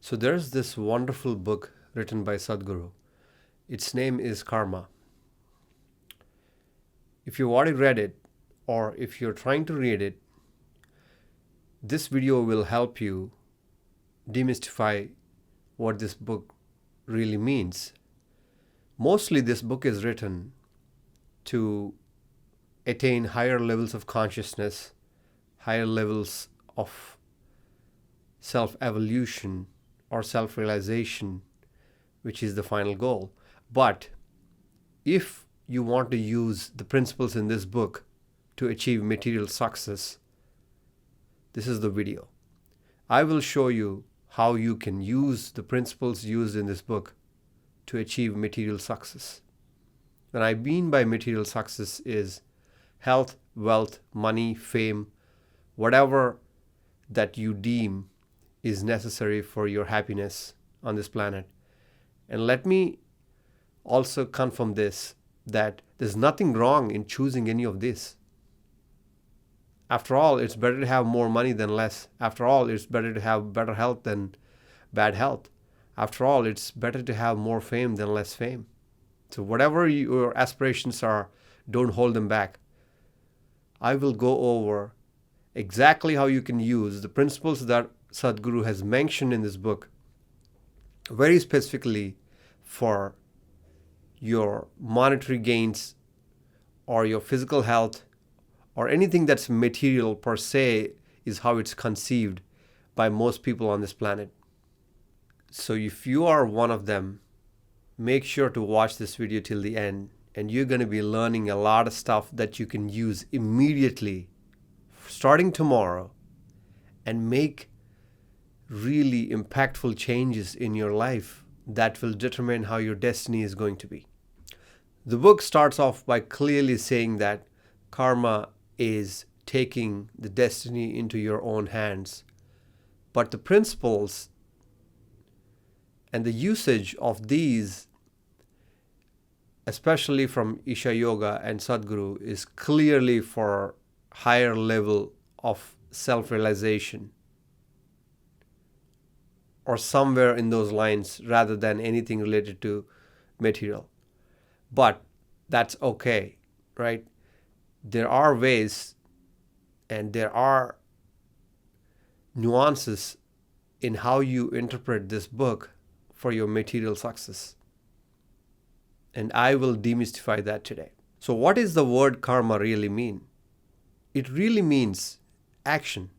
So there's this wonderful book written by Sadguru. Its name is Karma. If you've already read it, or if you're trying to read it, this video will help you demystify what this book really means. Mostly this book is written to attain higher levels of consciousness, higher levels of self-evolution or self-realization, which is the final goal. But if you want to use the principles in this book to achieve material success, this is the video. I will show you how you can use the principles used in this book to achieve material success. What I mean by material success is health, wealth, money, fame, whatever that you deem is necessary for your happiness on this planet. And let me also confirm this, that there's nothing wrong in choosing any of this. After all, it's better to have more money than less. After all, it's better to have better health than bad health. After all, it's better to have more fame than less fame. So whatever your aspirations are, don't hold them back. I will go over exactly how you can use the principles that Sadguru has mentioned in this book very specifically for your monetary gains or your physical health or anything that's material per se, is how it's conceived by most people on this planet. So if you are one of them, make sure to watch this video till the end, and you're going to be learning a lot of stuff that you can use immediately starting tomorrow and make really impactful changes in your life that will determine how your destiny is going to be. The book starts off by clearly saying that karma is taking the destiny into your own hands. But the principles and the usage of these, especially from Isha Yoga and Sadguru, is clearly for higher level of self-realization or somewhere in those lines rather than anything related to material. But that's okay, right? There are ways and there are nuances in how you interpret this book for your material success. And I will demystify that today. So what does the word karma really mean? It really means action.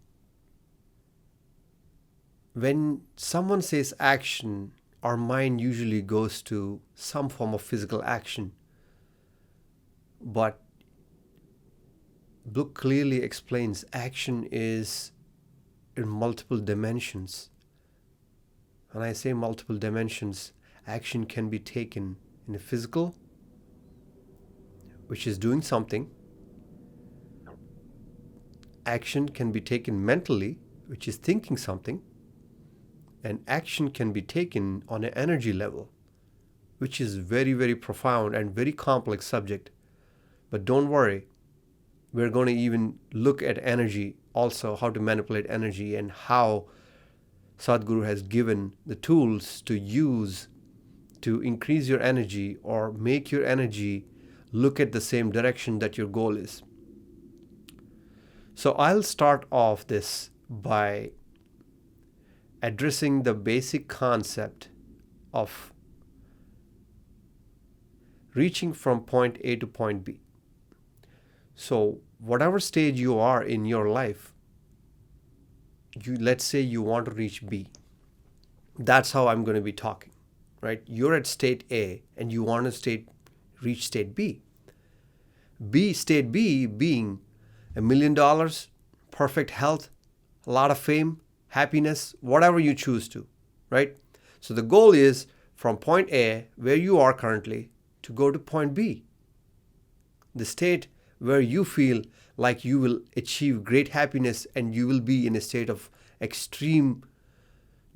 When someone says action, our mind usually goes to some form of physical action. But the book clearly explains action is in multiple dimensions. When I say multiple dimensions, action can be taken in a physical, which is doing something. Action can be taken mentally, which is thinking something. And action can be taken on an energy level, which is very, very profound and very complex subject. But don't worry, we're going to even look at energy also, how to manipulate energy and how Sadguru has given the tools to use to increase your energy or make your energy look at the same direction that your goal is. So I'll start off this by addressing the basic concept of reaching from point A to point B. So whatever stage you are in your life, let's say you want to reach B. That's how I'm going to be talking, right? You're at state A and you want to reach state B. State B being $1 million, perfect health, a lot of fame, happiness, whatever you choose to, right? So the goal is from point A, where you are currently, to go to point B, the state where you feel like you will achieve great happiness and you will be in a state of extreme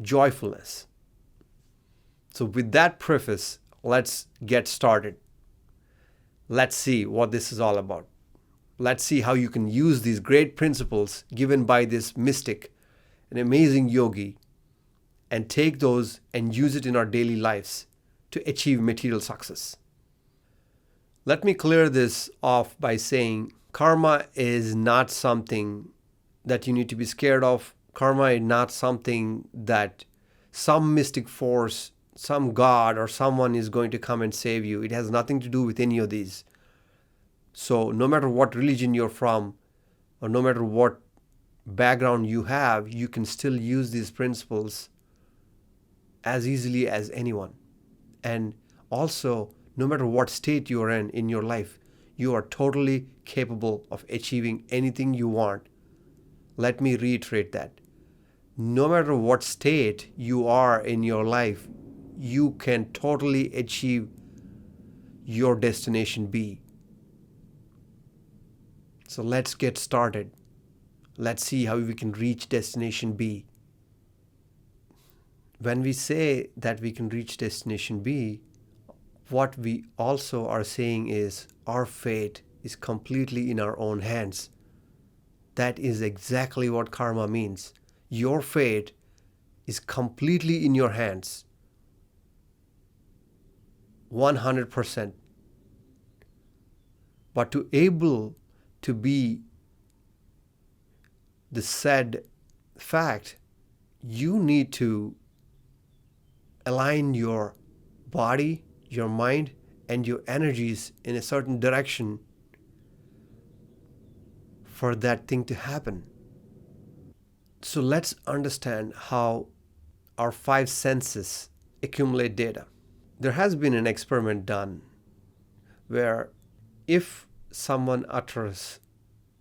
joyfulness. So with that preface, let's get started. Let's see what this is all about. Let's see how you can use these great principles given by this mystic, an amazing yogi, and take those and use it in our daily lives to achieve material success. Let me clear this off by saying karma is not something that you need to be scared of. Karma is not something that some mystic force, some god or someone is going to come and save you. It has nothing to do with any of these. So no matter what religion you're from, or no matter what background you have, you can still use these principles as easily as anyone. And also, no matter what state you are in your life, you are totally capable of achieving anything you want. Let me reiterate that. No matter what state you are in your life, you can totally achieve your destination B. So let's get started. Let's see how we can reach destination B. When we say that we can reach destination B, what we also are saying is our fate is completely in our own hands. That is exactly what karma means. Your fate is completely in your hands. 100%. But to able to be the said fact, you need to align your body, your mind, and your energies in a certain direction for that thing to happen. So let's understand how our five senses accumulate data. There has been an experiment done where if someone utters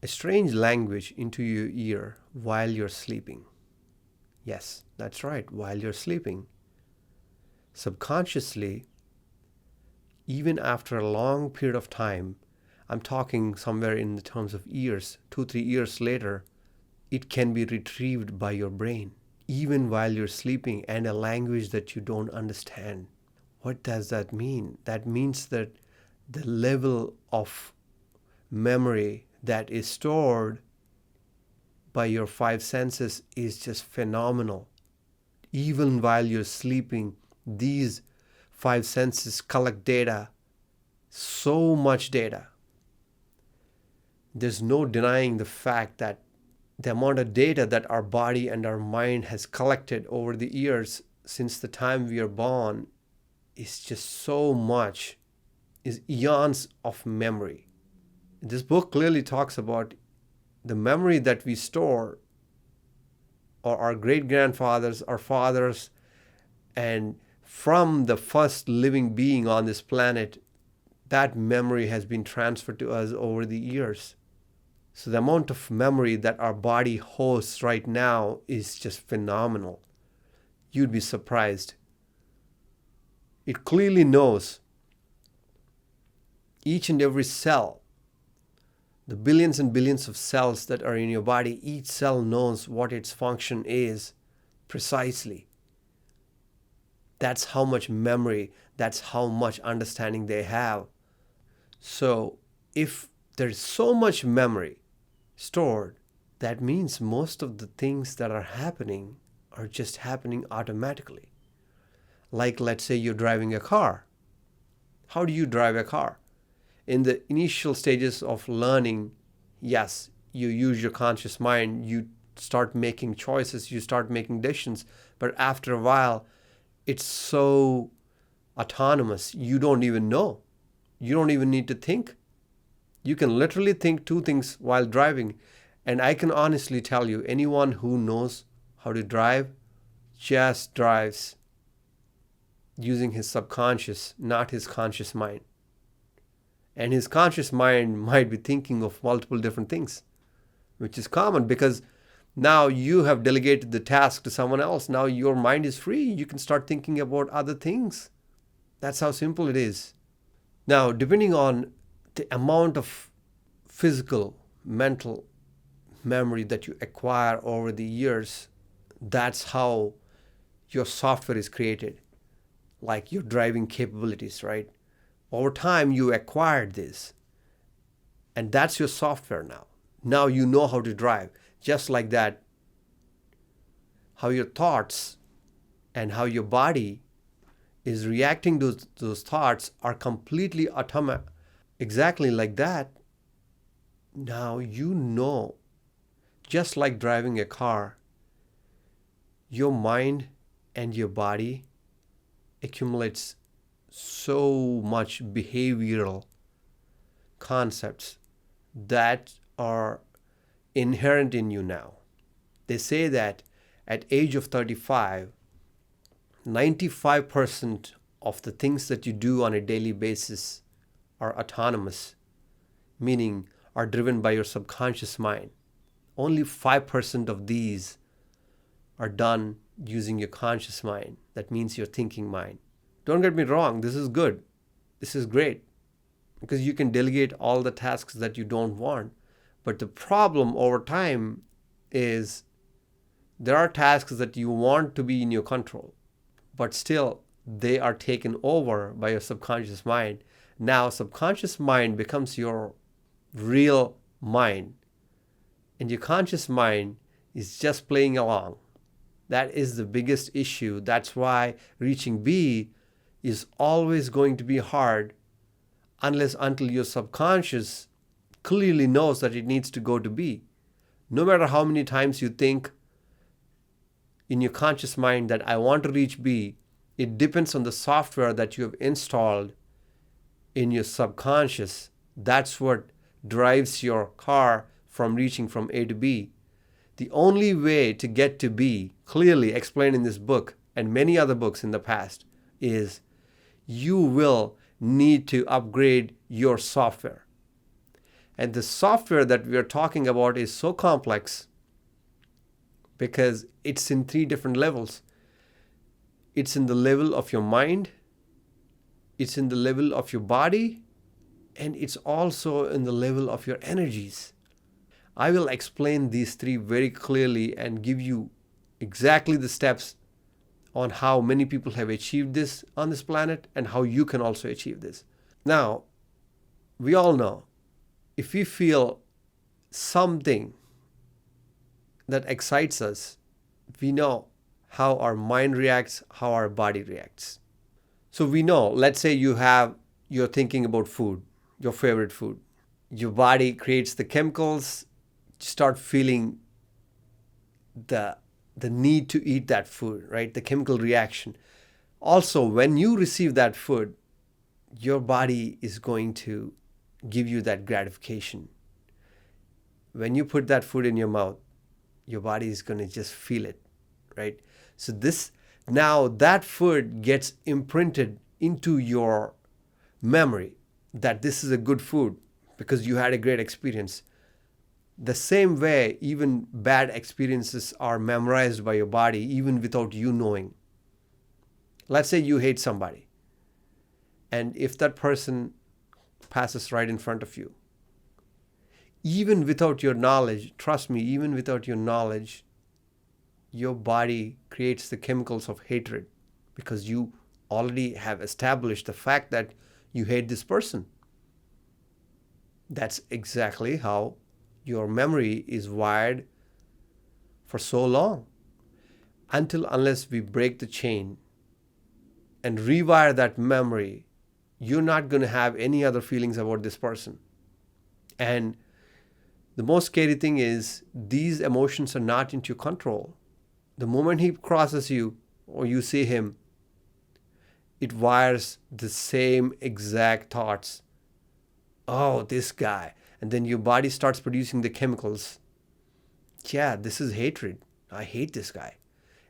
a strange language into your ear while you're sleeping, yes, that's right, while you're sleeping, subconsciously, even after a long period of time, I'm talking somewhere in the terms of years, 2-3 years later, it can be retrieved by your brain, even while you're sleeping, and a language that you don't understand. What does that mean? That means that the level of memory that is stored by your five senses is just phenomenal. Even while you're sleeping, these five senses collect data, so much data. There's no denying the fact that the amount of data that our body and our mind has collected over the years since the time we are born is just so much, is eons of memory. This book clearly talks about the memory that we store, or our great-grandfathers, our fathers, and from the first living being on this planet, that memory has been transferred to us over the years. So the amount of memory that our body hosts right now is just phenomenal. You'd be surprised. It clearly knows each and every cell, the billions and billions of cells that are in your body, each cell knows what its function is precisely. That's how much memory, that's how much understanding they have. So if there's so much memory stored, that means most of the things that are happening are just happening automatically. Like, let's say you're driving a car. How do you drive a car? In the initial stages of learning, yes, you use your conscious mind, you start making choices, you start making decisions, but after a while, it's so autonomous, you don't even know. You don't even need to think. You can literally think two things while driving. And I can honestly tell you, anyone who knows how to drive just drives using his subconscious, not his conscious mind. And his conscious mind might be thinking of multiple different things, which is common because now you have delegated the task to someone else. Now your mind is free. You can start thinking about other things. That's how simple it is. Now, depending on the amount of physical, mental memory that you acquire over the years, that's how your software is created, like your driving capabilities, right? Over time, you acquired this, and that's your software now. Now you know how to drive. Just like that, how your thoughts and how your body is reacting to those thoughts are completely automatic, exactly like that. Now you know, just like driving a car, your mind and your body accumulates so much behavioral concepts that are inherent in you now. They say that at age of 35, 95% of the things that you do on a daily basis are autonomous, meaning are driven by your subconscious mind. Only 5% of these are done using your conscious mind. That means your thinking mind. Don't get me wrong, this is good. This is great because you can delegate all the tasks that you don't want. But the problem over time is there are tasks that you want to be in your control, but still they are taken over by your subconscious mind. Now, subconscious mind becomes your real mind, and your conscious mind is just playing along. That is the biggest issue. That's why reaching B is always going to be hard until your subconscious clearly knows that it needs to go to B. No matter how many times you think in your conscious mind that I want to reach B, it depends on the software that you have installed in your subconscious. That's what drives your car from reaching from A to B. The only way to get to B, clearly explained in this book and many other books in the past, is you will need to upgrade your software. And the software that we are talking about is so complex because it's in 3 different levels. It's in the level of your mind, it's in the level of your body, and it's also in the level of your energies. I will explain these 3 very clearly and give you exactly the steps on how many people have achieved this on this planet and how you can also achieve this. Now, we all know if we feel something that excites us, we know how our mind reacts, how our body reacts. So we know, let's say you're thinking about food, your favorite food. Your body creates the chemicals, you start feeling the need to eat that food, right? The chemical reaction. Also, when you receive that food, your body is going to give you that gratification. When you put that food in your mouth, your body is going to just feel it, right? So now that food gets imprinted into your memory that this is a good food because you had a great experience. The same way, even bad experiences are memorized by your body even without you knowing. Let's say you hate somebody, and if that person passes right in front of you, even without your knowledge, trust me, even without your knowledge, your body creates the chemicals of hatred because you already have established the fact that you hate this person. That's exactly how your memory is wired for so long. Unless we break the chain and rewire that memory, you're not going to have any other feelings about this person. And the most scary thing is these emotions are not into your control. The moment he crosses you or you see him, it wires the same exact thoughts. Oh, this guy. And then your body starts producing the chemicals. Yeah, this is hatred. I hate this guy.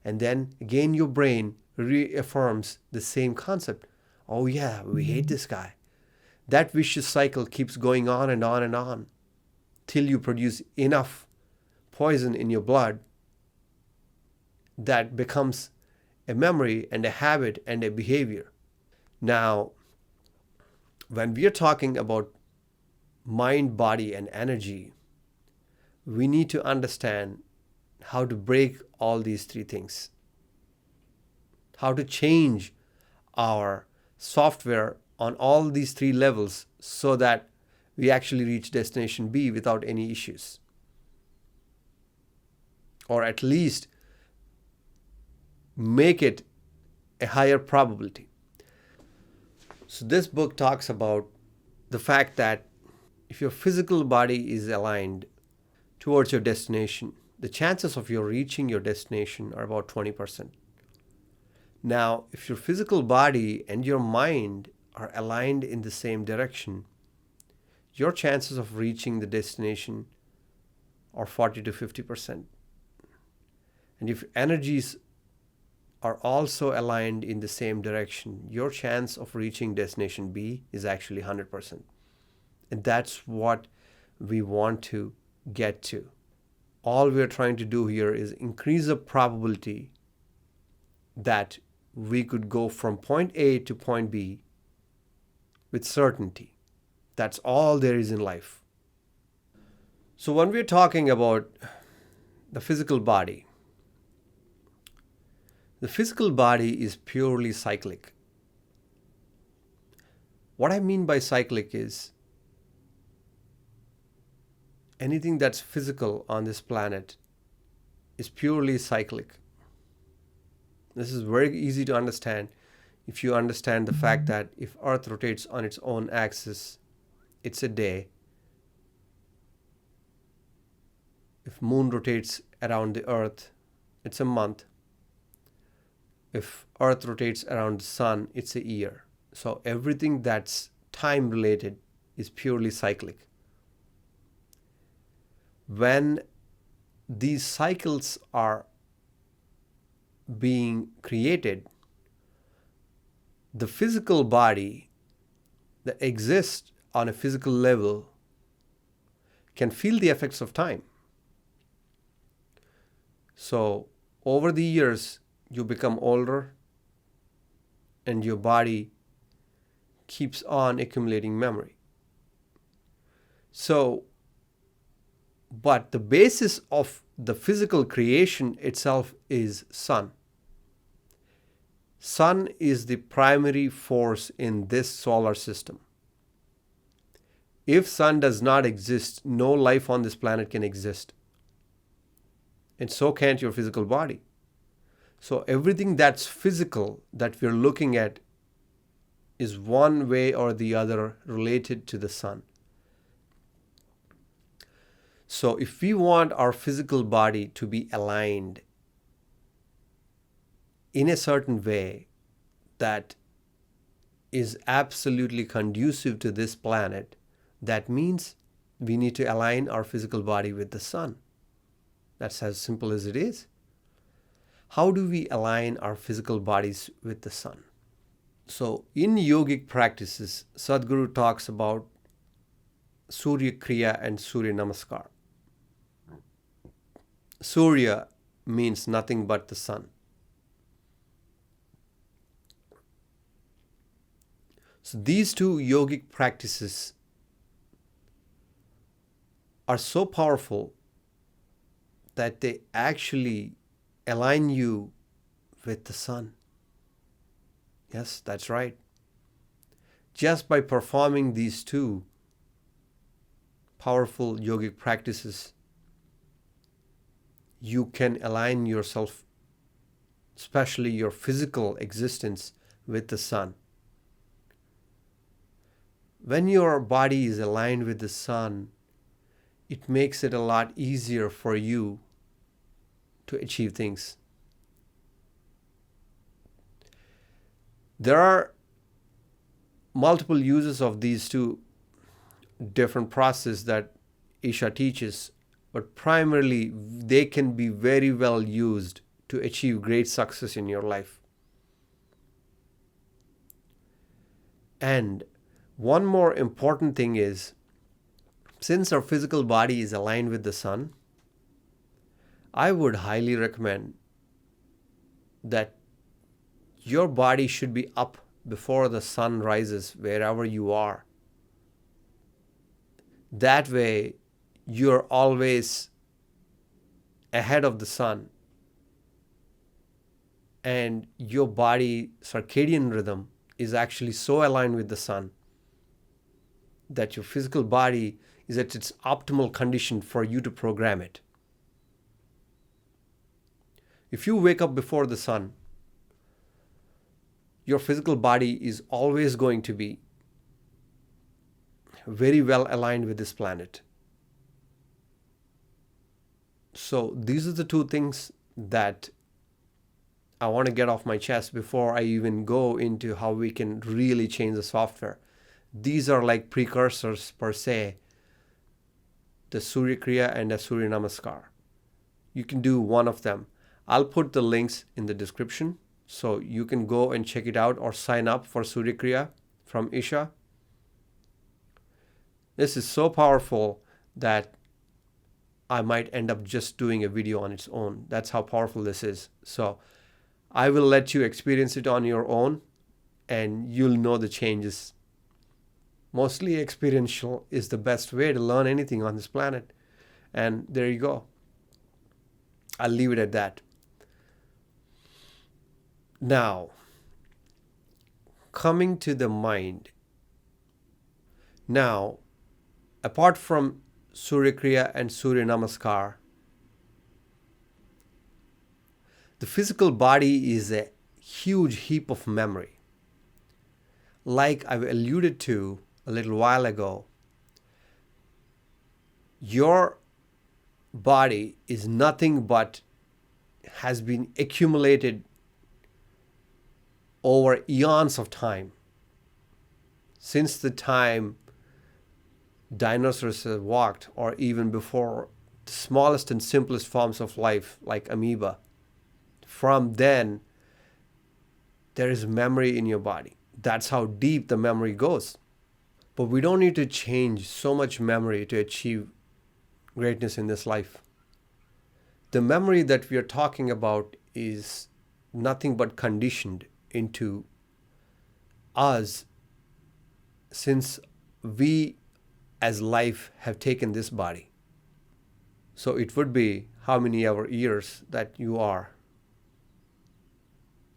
And then again, your brain reaffirms the same concept. Oh yeah, we hate this guy. That vicious cycle keeps going on and on and on till you produce enough poison in your blood that becomes a memory and a habit and a behavior. Now, when we are talking about mind, body, and energy, we need to understand how to break all these 3 things, how to change our software on all these 3 levels so that we actually reach destination B without any issues. Or at least make it a higher probability. So this book talks about the fact that if your physical body is aligned towards your destination, the chances of you reaching your destination are about 20%. Now, if your physical body and your mind are aligned in the same direction, your chances of reaching the destination are 40 to 50%. And if energies are also aligned in the same direction, your chance of reaching destination B is actually 100%. And that's what we want to get to. All we're trying to do here is increase the probability that we could go from point A to point B with certainty. That's all there is in life. So when we're talking about the physical body is purely cyclic. What I mean by cyclic is anything that's physical on this planet is purely cyclic. This is very easy to understand if you understand the fact that if Earth rotates on its own axis, it's a day. If Moon rotates around the Earth, it's a month. If Earth rotates around the Sun, it's a year. So everything that's time related is purely cyclic. When these cycles are being created, the physical body that exists on a physical level can feel the effects of time. So over the years, you become older and your body keeps on accumulating memory. But the basis of the physical creation itself is sun. Sun is the primary force in this solar system. If sun does not exist, no life on this planet can exist. And so can't your physical body. So everything that's physical that we're looking at is one way or the other related to the sun. So if we want our physical body to be aligned in a certain way that is absolutely conducive to this planet, that means we need to align our physical body with the sun. That's as simple as it is. How do we align our physical bodies with the sun? So in yogic practices, Sadguru talks about Surya, Kriya and Surya Namaskar. Surya means nothing but the sun. So these two yogic practices are so powerful that they actually align you with the sun. Yes, that's right. Just by performing these two powerful yogic practices, you can align yourself, especially your physical existence, with the sun. When your body is aligned with the sun, it makes it a lot easier for you to achieve things. There are multiple uses of these two different processes that Isha teaches, but primarily they can be very well used to achieve great success in your life. And one more important thing is, since our physical body is aligned with the sun, I would highly recommend that your body should be up before the sun rises wherever you are. That way, you're always ahead of the sun, and your body circadian rhythm is actually so aligned with the sun that your physical body is at its optimal condition for you to program it. If you wake up before the sun, your physical body is always going to be very well aligned with this planet. So these are the two things that I want to get off my chest before I even go into how we can really change the software. These are like precursors per se, the Surya Kriya and the Surya Namaskar. You can do one of them. I'll put the links in the description so you can go and check it out or sign up for Surya Kriya from Isha. This is so powerful that I might end up just doing a video on its own. That's how powerful this is. So I will let you experience it on your own and you'll know the changes. Mostly experiential is the best way to learn anything on this planet. And there you go. I'll leave it at that. Now, coming to the mind. Now, apart from Surya Kriya and Surya Namaskar, the physical body is a huge heap of memory. Like I've alluded to a little while ago, your body is nothing but has been accumulated over eons of time. Since the time dinosaurs have walked, or even before the smallest and simplest forms of life like amoeba. From then, there is memory in your body. That's how deep the memory goes. But we don't need to change so much memory to achieve greatness in this life. The memory that we are talking about is nothing but conditioned into us since we as life have taken this body. So it would be how many ever years that you are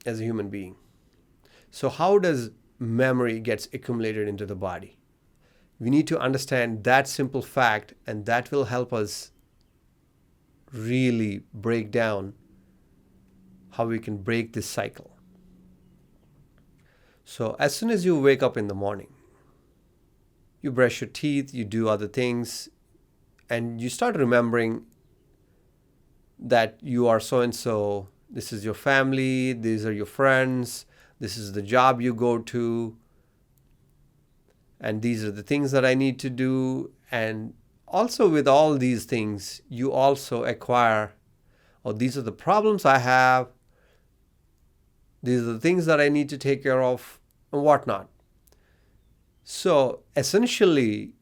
as a human being. So how does memory gets accumulated into the body? We need to understand that simple fact, and that will help us really break down how we can break this cycle. So as soon as you wake up in the morning, you brush your teeth, you do other things, and you start remembering that you are so-and-so. This is your family, these are your friends, this is the job you go to, and these are the things that I need to do. And also with all these things, you also acquire, these are the problems I have, these are the things that I need to take care of, and whatnot. So essentially,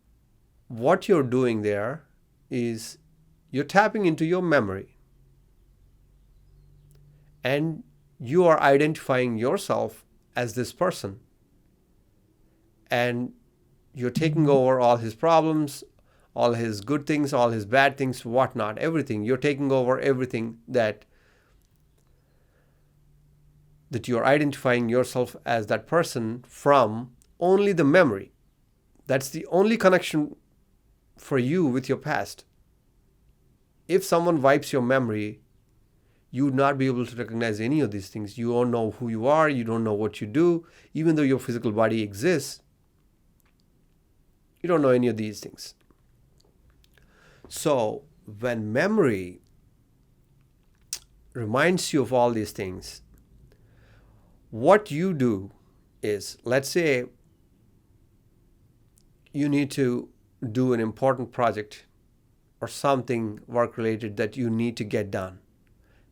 what you're doing there is you're tapping into your memory, and you are identifying yourself as this person, and you're taking over all his problems, all his good things, all his bad things, whatnot, everything. You're taking over everything that you're identifying yourself as that person from only the memory. That's the only connection for you with your past. If someone wipes your memory, you would not be able to recognize any of these things. You don't know who you are, you don't know what you do, even though your physical body exists. You don't know any of these things. So when memory reminds you of all these things, what you do is, let's say you need to do an important project or something work-related that you need to get done,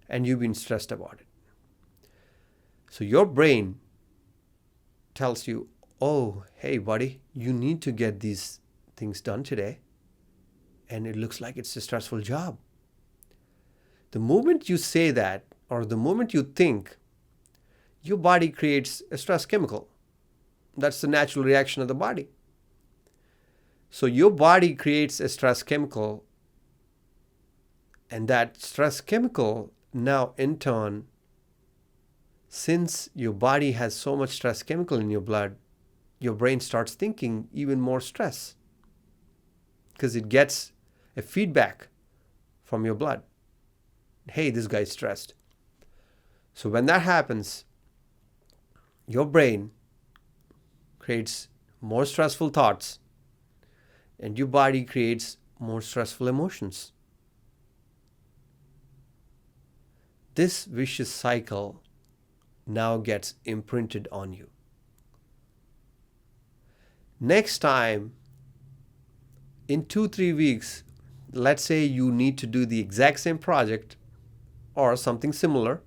and you've been stressed about it. So your brain tells you, oh, hey, buddy, you need to get these things done today, and it looks like it's a stressful job. The moment you say that, or the moment you think, your body creates a stress chemical. That's the natural reaction of the body. So your body creates a stress chemical, and that stress chemical now in turn, since your body has so much stress chemical in your blood, your brain starts thinking even more stress because it gets a feedback from your blood. Hey, this guy's stressed. So when that happens, your brain creates more stressful thoughts and your body creates more stressful emotions. This vicious cycle now gets imprinted on you. Next time, in 2-3 weeks, let's say you need to do the exact same project or something similar.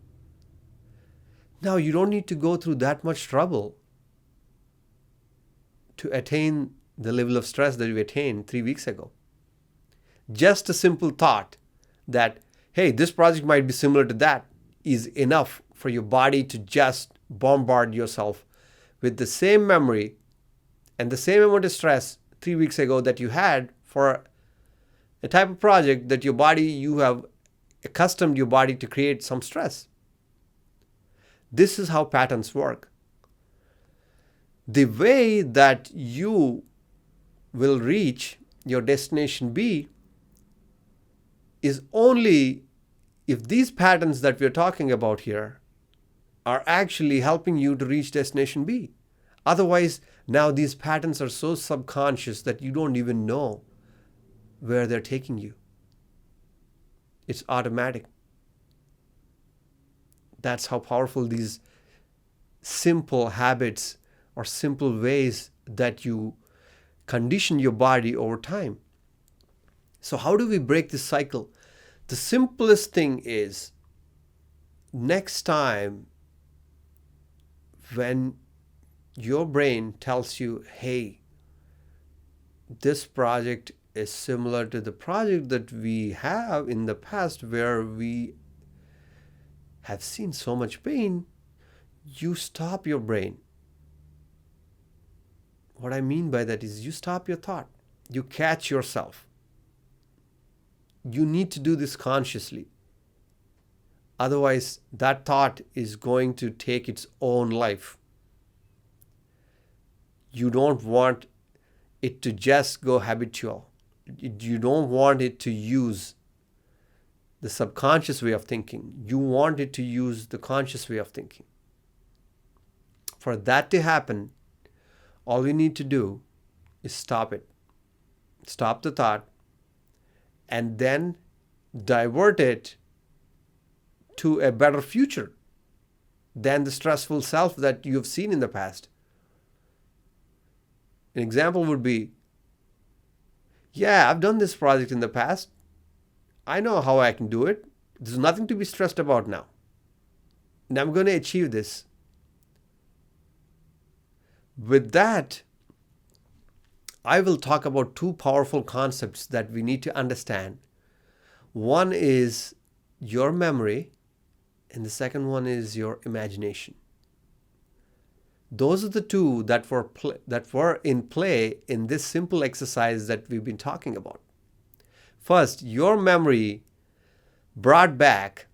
Now you don't need to go through that much trouble to attain the level of stress that you attained 3 weeks ago. Just a simple thought that, hey, this project might be similar to that is enough for your body to just bombard yourself with the same memory and the same amount of stress 3 weeks ago that you had for a type of project that you have accustomed your body to create some stress. This is how patterns work. The way that you will reach your destination B is only if these patterns that we're talking about here are actually helping you to reach destination B. Otherwise, now these patterns are so subconscious that you don't even know where they're taking you. It's automatic. That's how powerful these simple habits or simple ways that you condition your body over time. So how do we break this cycle? The simplest thing is, next time when your brain tells you, hey, this project is similar to the project that we have in the past where we have seen so much pain, you stop your brain. What I mean by that is you stop your thought. You catch yourself. You need to do this consciously. Otherwise, that thought is going to take its own life. You don't want it to just go habitual. You don't want it to use the subconscious way of thinking. You want it to use the conscious way of thinking. For that to happen, all we need to do is stop it. Stop the thought and then divert it to a better future than the stressful self that you have seen in the past. An example would be, yeah, I've done this project in the past. I know how I can do it. There's nothing to be stressed about now. And I'm going to achieve this. With that, I will talk about two powerful concepts that we need to understand. One is your memory, and the second one is your imagination. Those are the two that were in play in this simple exercise that we've been talking about. First, your memory brought back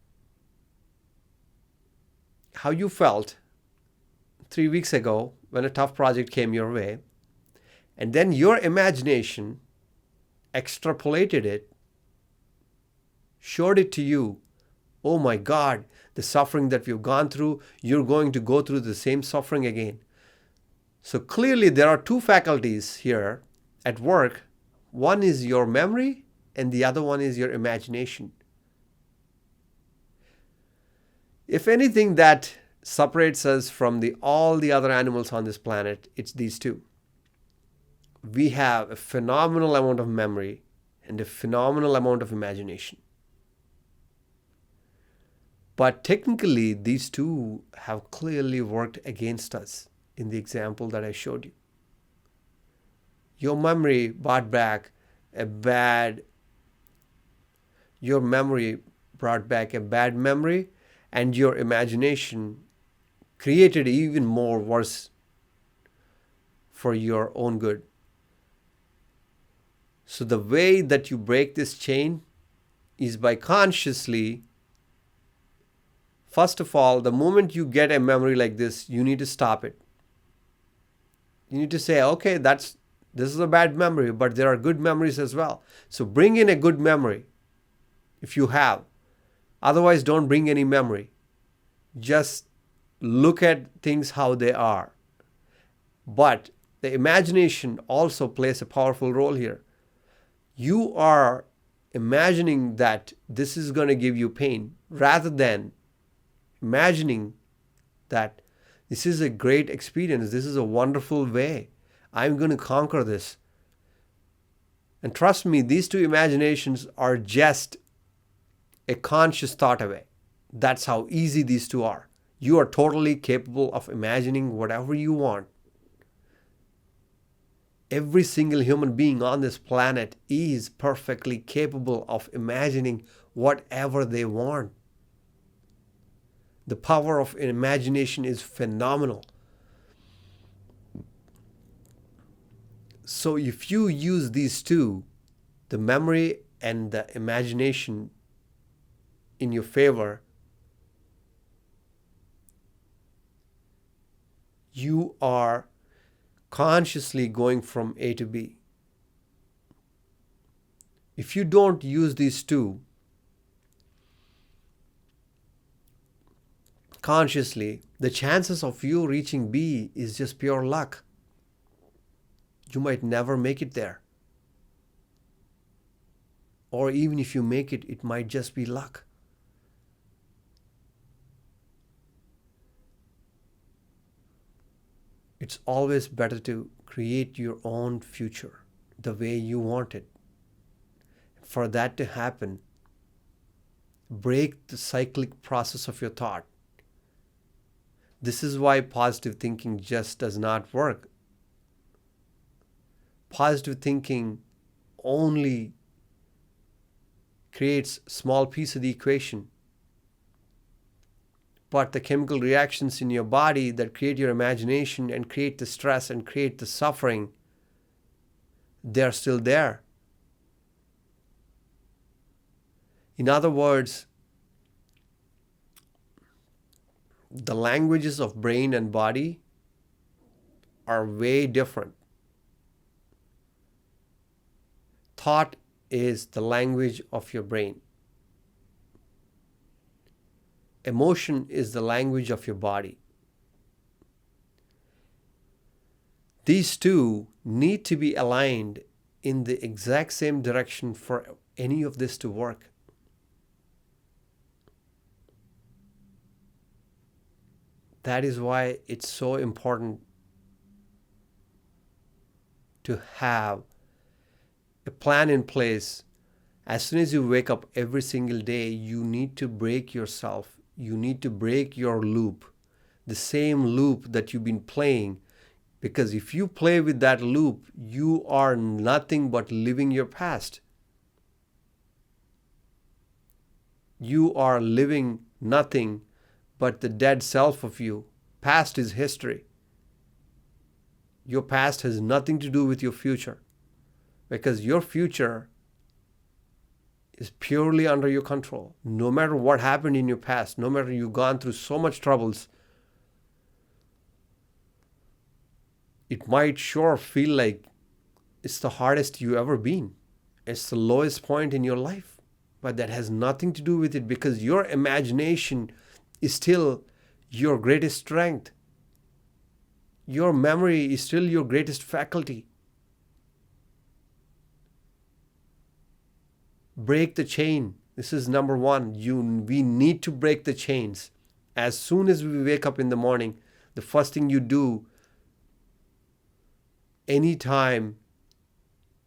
how you felt 3 weeks ago when a tough project came your way. And then your imagination extrapolated it, showed it to you. Oh my God, the suffering that we've gone through, you're going to go through the same suffering again. So clearly there are two faculties here at work. One is your memory and the other one is your imagination. If anything that separates us from all the other animals on this planet, it's these two. We have a phenomenal amount of memory and a phenomenal amount of imagination. But technically, these two have clearly worked against us in the example that I showed you. Your memory brought back a bad memory, and your imagination created even more worse for your own good. So the way that you break this chain is by consciously, first of all, the moment you get a memory like this, you need to stop it. You need to say, okay, this is a bad memory, but there are good memories as well. So bring in a good memory if you have. Otherwise, don't bring any memory. Just look at things how they are. But the imagination also plays a powerful role here. You are imagining that this is going to give you pain rather than imagining that this is a great experience, this is a wonderful way, I'm going to conquer this. And trust me, these two imaginations are just a conscious thought away. That's how easy these two are. You are totally capable of imagining whatever you want. Every single human being on this planet is perfectly capable of imagining whatever they want. The power of imagination is phenomenal. So if you use these two, the memory and the imagination, in your favor, you are consciously going from A to B. If you don't use these two consciously, the chances of you reaching B is just pure luck. You might never make it there. Or even if you make it, it might just be luck. It's always better to create your own future the way you want it. For that to happen, break the cyclic process of your thought. This is why positive thinking just does not work. Positive thinking only creates a small piece of the equation. But the chemical reactions in your body that create your imagination and create the stress and create the suffering, they're still there. In other words, the languages of brain and body are way different. Thought is the language of your brain. Emotion is the language of your body. These two need to be aligned in the exact same direction for any of this to work. That is why it's so important to have a plan in place. As soon as you wake up every single day, you need to break yourself. You need to break your loop, the same loop that you've been playing. Because if you play with that loop, you are nothing but living your past. You are living nothing but the dead self of you. Past is history. Your past has nothing to do with your future. Because your future is purely under your control. No matter what happened in your past, no matter you've gone through so much troubles, it might sure feel like it's the hardest you've ever been. It's the lowest point in your life. But that has nothing to do with it, because your imagination is still your greatest strength. Your memory is still your greatest faculty. Break the chain. This is number one. We need to break the chains. As soon as we wake up in the morning, the first thing you do, anytime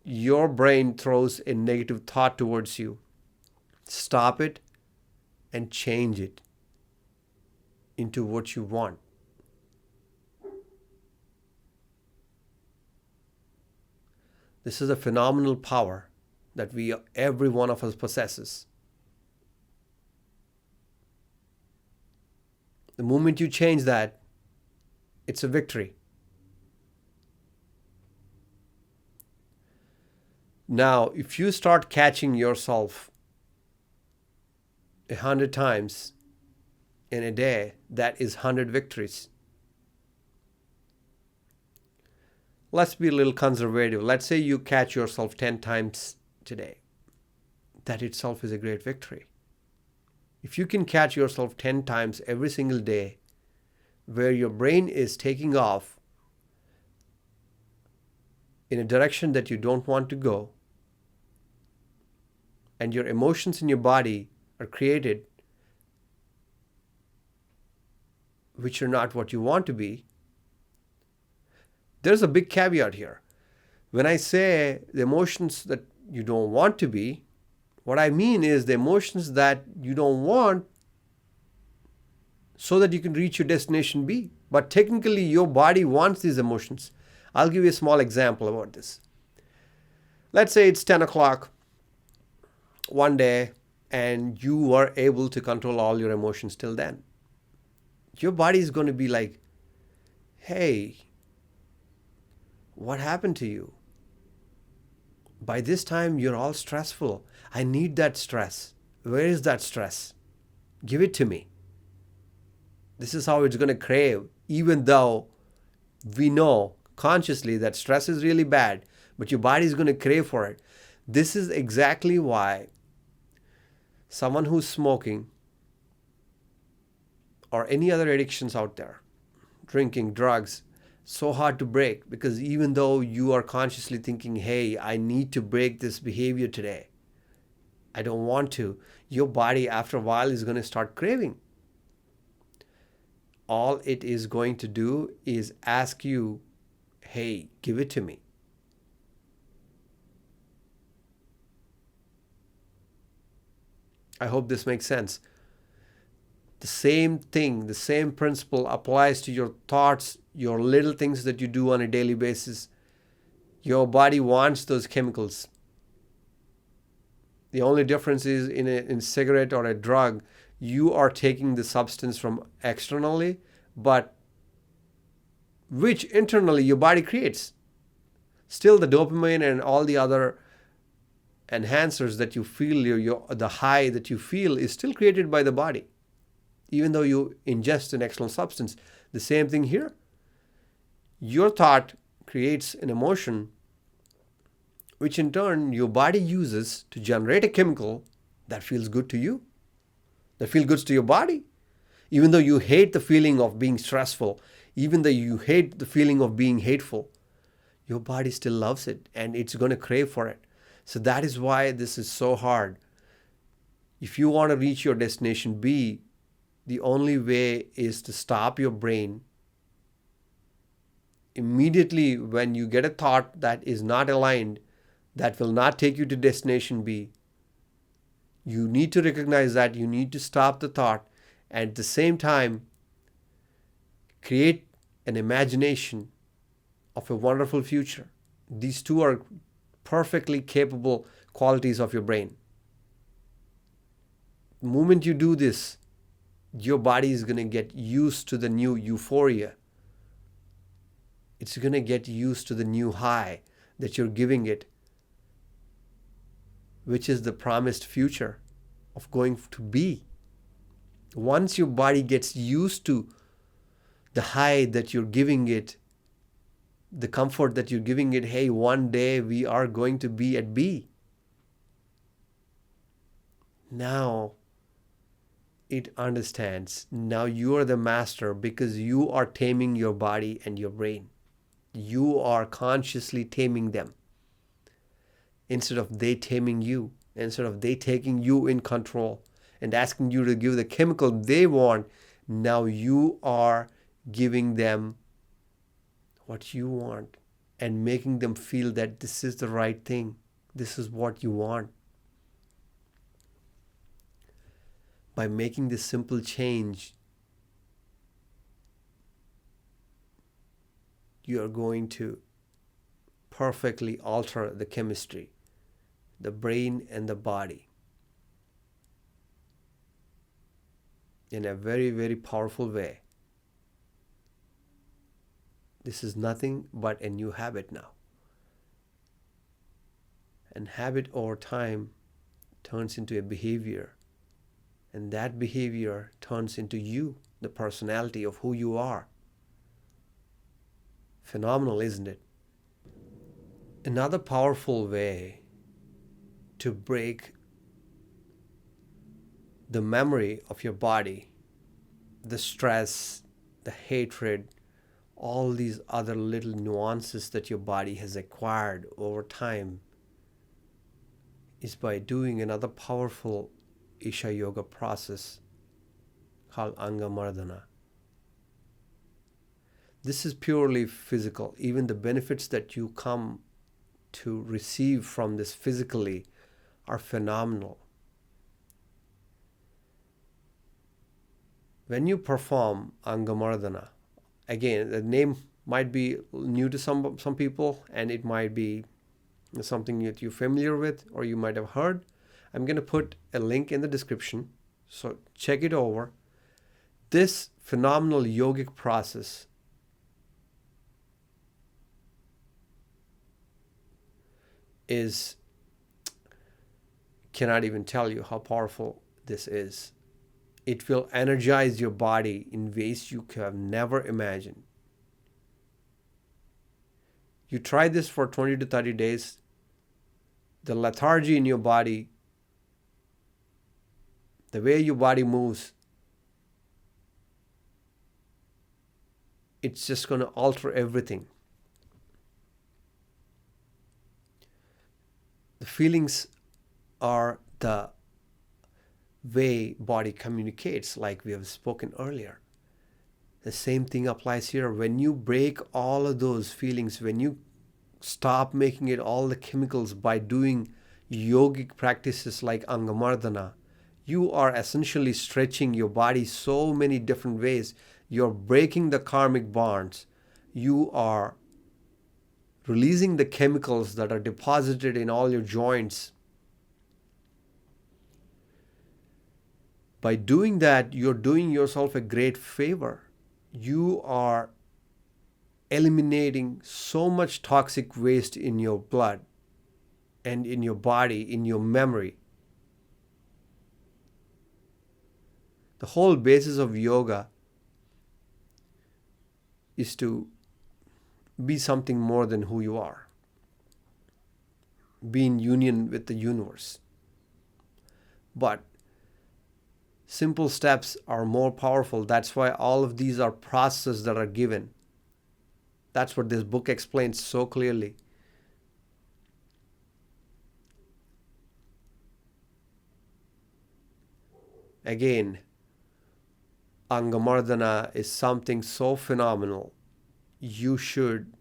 your brain throws a negative thought towards you, stop it and change it into what you want. This is a phenomenal power that every one of us possesses. The moment you change that, it's a victory. Now, if you start catching yourself 100 times in a day, that is 100 victories. Let's be a little conservative. Let's say you catch yourself 10 times today. That itself is a great victory. If you can catch yourself 10 times every single day, where your brain is taking off in a direction that you don't want to go, and your emotions in your body are created which are not what you want to be, there's a big caveat here. When I say the emotions that you don't want to be, what I mean is the emotions that you don't want so that you can reach your destination B. But technically, your body wants these emotions. I'll give you a small example about this. Let's say it's 10 o'clock one day and you were able to control all your emotions till then. Your body is going to be like, hey, what happened to you? By this time, you're all stressful. I need that stress. Where is that stress? Give it to me. This is how it's going to crave, even though we know consciously that stress is really bad, but your body is going to crave for it. This is exactly why someone who's smoking or any other addictions out there, drinking, drugs, so hard to break, because even though you are consciously thinking, hey, I need to break this behavior today, I don't want to, your body after a while is going to start craving. All it is going to do is ask you, hey, give it to me. I hope this makes sense. The same thing, the same principle applies to your thoughts, your little things that you do on a daily basis. Your body wants those chemicals. The only difference is in a cigarette or a drug, you are taking the substance from externally, but which internally your body creates. Still, the dopamine and all the other enhancers that you feel, the high that you feel is still created by the body, even though you ingest an external substance. The same thing here. Your thought creates an emotion, which in turn your body uses to generate a chemical that feels good to you, that feels good to your body. Even though you hate the feeling of being stressful, even though you hate the feeling of being hateful, your body still loves it and it's going to crave for it. So that is why this is so hard. If you want to reach your destination B, the only way is to stop your brain immediately when you get a thought that is not aligned, that will not take you to destination B. You need to recognize that, you need to stop the thought, and at the same time, create an imagination of a wonderful future. These two are perfectly capable qualities of your brain. The moment you do this, your body is going to get used to the new euphoria. It's going to get used to the new high that you're giving it, which is the promised future of going to be. Once your body gets used to the high that you're giving it, the comfort that you're giving it, hey, one day we are going to be at B. Now it understands. Now you are the master because you are taming your body and your brain. You are consciously taming them. Instead of they taming you, instead of they taking you in control and asking you to give the chemical they want, now you are giving them what you want and making them feel that this is the right thing. This is what you want. By making this simple change, you are going to perfectly alter the chemistry, the brain and the body, in a very, very powerful way. This is nothing but a new habit now. And habit over time turns into a behavior. And that behavior turns into you, the personality of who you are. Phenomenal, isn't it? Another powerful way to break the memory of your body, the stress, the hatred, all these other little nuances that your body has acquired over time, is by doing another powerful Isha Yoga process called Anga Maradana. This is purely physical. Even the benefits that you come to receive from this physically are phenomenal. When you perform Anga Maradana, again, the name might be new to some people, and it might be something that you're familiar with or you might have heard. I'm going to put a link in the description, so check it over. This phenomenal yogic process cannot even tell you how powerful this is. It will energize your body in ways you have never imagined. You try this for 20 to 30 days, the lethargy in your body, the way your body moves, it's just going to alter everything. The feelings are the way body communicates, like we have spoken earlier. The same thing applies here. When you break all of those feelings, when you stop making it all the chemicals by doing yogic practices like Anga Maradana, you are essentially stretching your body so many different ways. You're breaking the karmic bonds. You are releasing the chemicals that are deposited in all your joints. By doing that, you're doing yourself a great favor. You are eliminating so much toxic waste in your blood and in your body, in your memory. The whole basis of yoga is to be something more than who you are. Be in union with the universe. But simple steps are more powerful. That's why all of these are processes that are given. That's what this book explains so clearly. Again, Anga Maradana is something so phenomenal. You should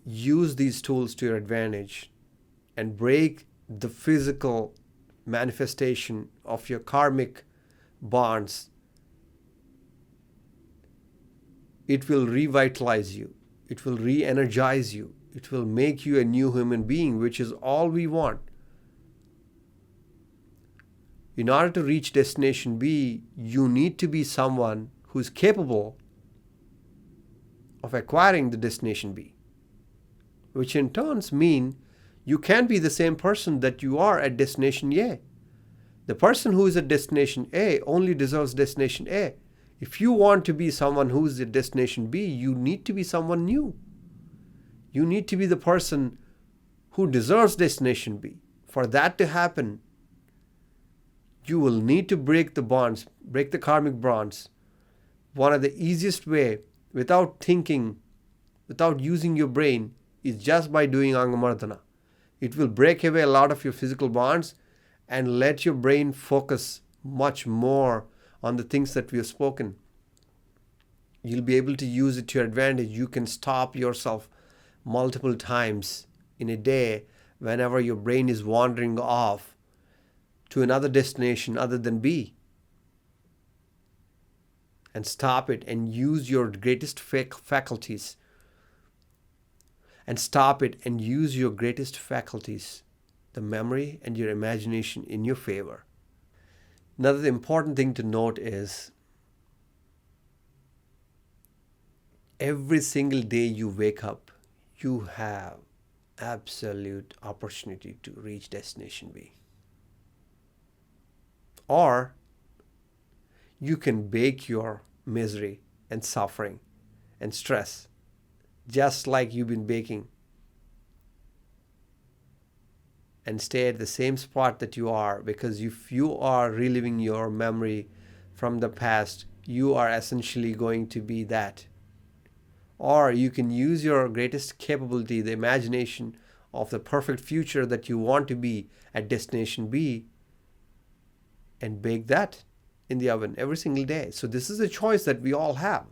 use these tools to your advantage and break the physical manifestation of your karmic bonds. It will revitalize you. It will re-energize you. It will make you a new human being, which is all we want. In order to reach destination B, you need to be someone who is capable of acquiring the destination B, which in turns mean you can't be the same person that you are at destination A. The person who is at destination A only deserves destination A. If you want to be someone who is at destination B, you need to be someone new. You need to be the person who deserves destination B. For that to happen, you will need to break the bonds, break the karmic bonds. One of the easiest way, without thinking, without using your brain, is just by doing Anga Maradana. It will break away a lot of your physical bonds and let your brain focus much more on the things that we have spoken. You'll be able to use it to your advantage. You can stop yourself multiple times in a day whenever your brain is wandering off to another destination other than B. And stop it and use your greatest faculties. And stop it and use your greatest faculties, the memory and your imagination, in your favor. Another important thing to note is every single day you wake up, you have absolute opportunity to reach destination B. Or you can bake your misery and suffering and stress just like you've been baking and stay at the same spot that you are, because if you are reliving your memory from the past, you are essentially going to be that. Or you can use your greatest capability, the imagination of the perfect future that you want to be at destination B, and bake that in the oven every single day. So this is a choice that we all have.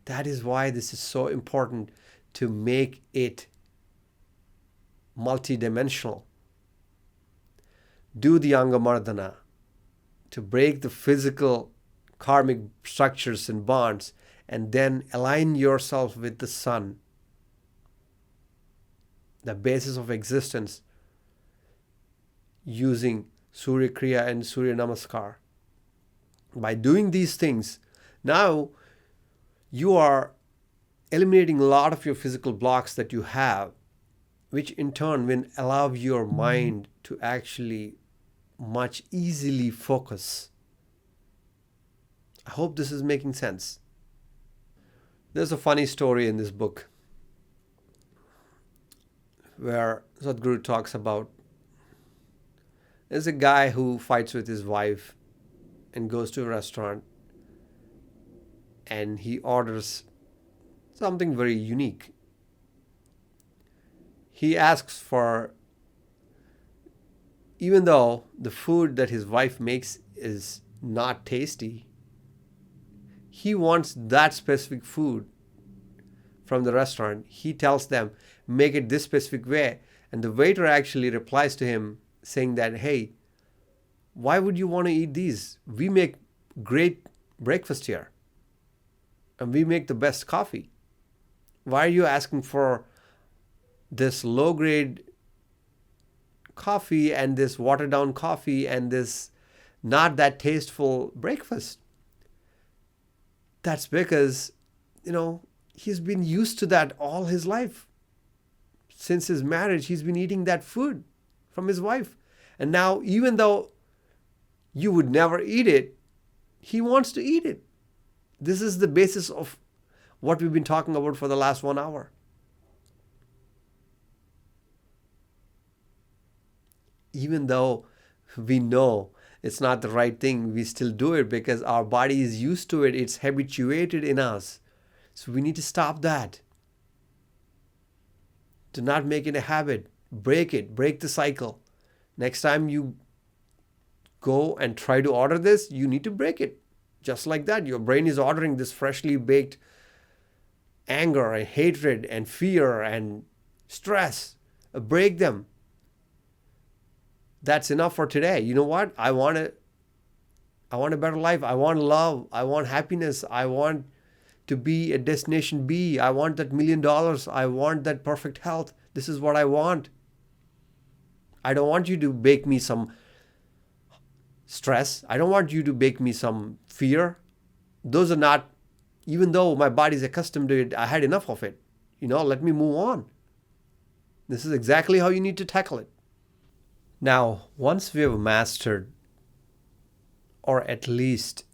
That is why this is so important, to make it multidimensional. Do the Anga Maradana to break the physical karmic structures and bonds, and then align yourself with the sun, the basis of existence, using Surya Kriya and Surya Namaskar. By doing these things, now you are eliminating a lot of your physical blocks that you have, which in turn will allow your mind to actually much easily focus. I hope this is making sense. There's a funny story in this book where Sadguru talks about, there's a guy who fights with his wife and goes to a restaurant, and he orders something very unique. He asks for, even though the food that his wife makes is not tasty, he wants that specific food from the restaurant. He tells them, make it this specific way. And the waiter actually replies to him saying that, hey, why would you want to eat these? We make great breakfast here, and we make the best coffee. Why are you asking for this low-grade coffee and this watered-down coffee and this not that tasteful breakfast? That's because, he's been used to that all his life. Since his marriage, he's been eating that food from his wife. And now, even though you would never eat it, he wants to eat it. This is the basis of what we've been talking about for the last 1 hour. Even though we know it's not the right thing, we still do it because our body is used to it. It's habituated in us. So we need to stop that. Do not make it a habit. Break it. Break the cycle. Next time you go and try to order this, you need to break it. Just like that, your brain is ordering this freshly baked anger and hatred and fear and stress. Break them. That's enough for today. You know what? I want a better life. I want love. I want happiness. I want to be at destination B. I want that $1 million. I want that perfect health. This is what I want. I don't want you to bake me some stress. I don't want you to bake me some fear. Those are not, even though my body's accustomed to it, I had enough of it. Let me move on. This is exactly how you need to tackle it. Now, once we have mastered, or at least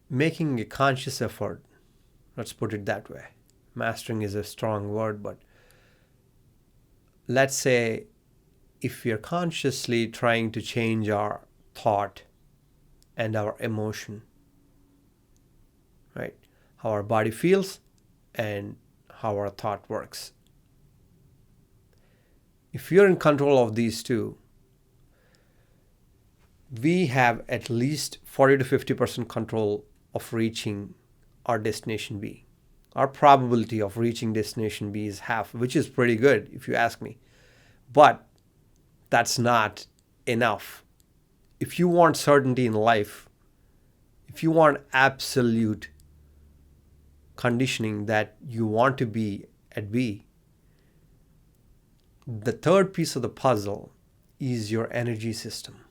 making a conscious effort, let's put it that way. Mastering is a strong word, but let's say if we are consciously trying to change our thought and our emotion, right? How our body feels and how our thought works. If you're in control of these two, we have at least 40 to 50% control of reaching our destination B. Our probability of reaching destination B is half, which is pretty good if you ask me. But that's not enough. If you want certainty in life, if you want absolute conditioning that you want to be at B, the third piece of the puzzle is your energy system.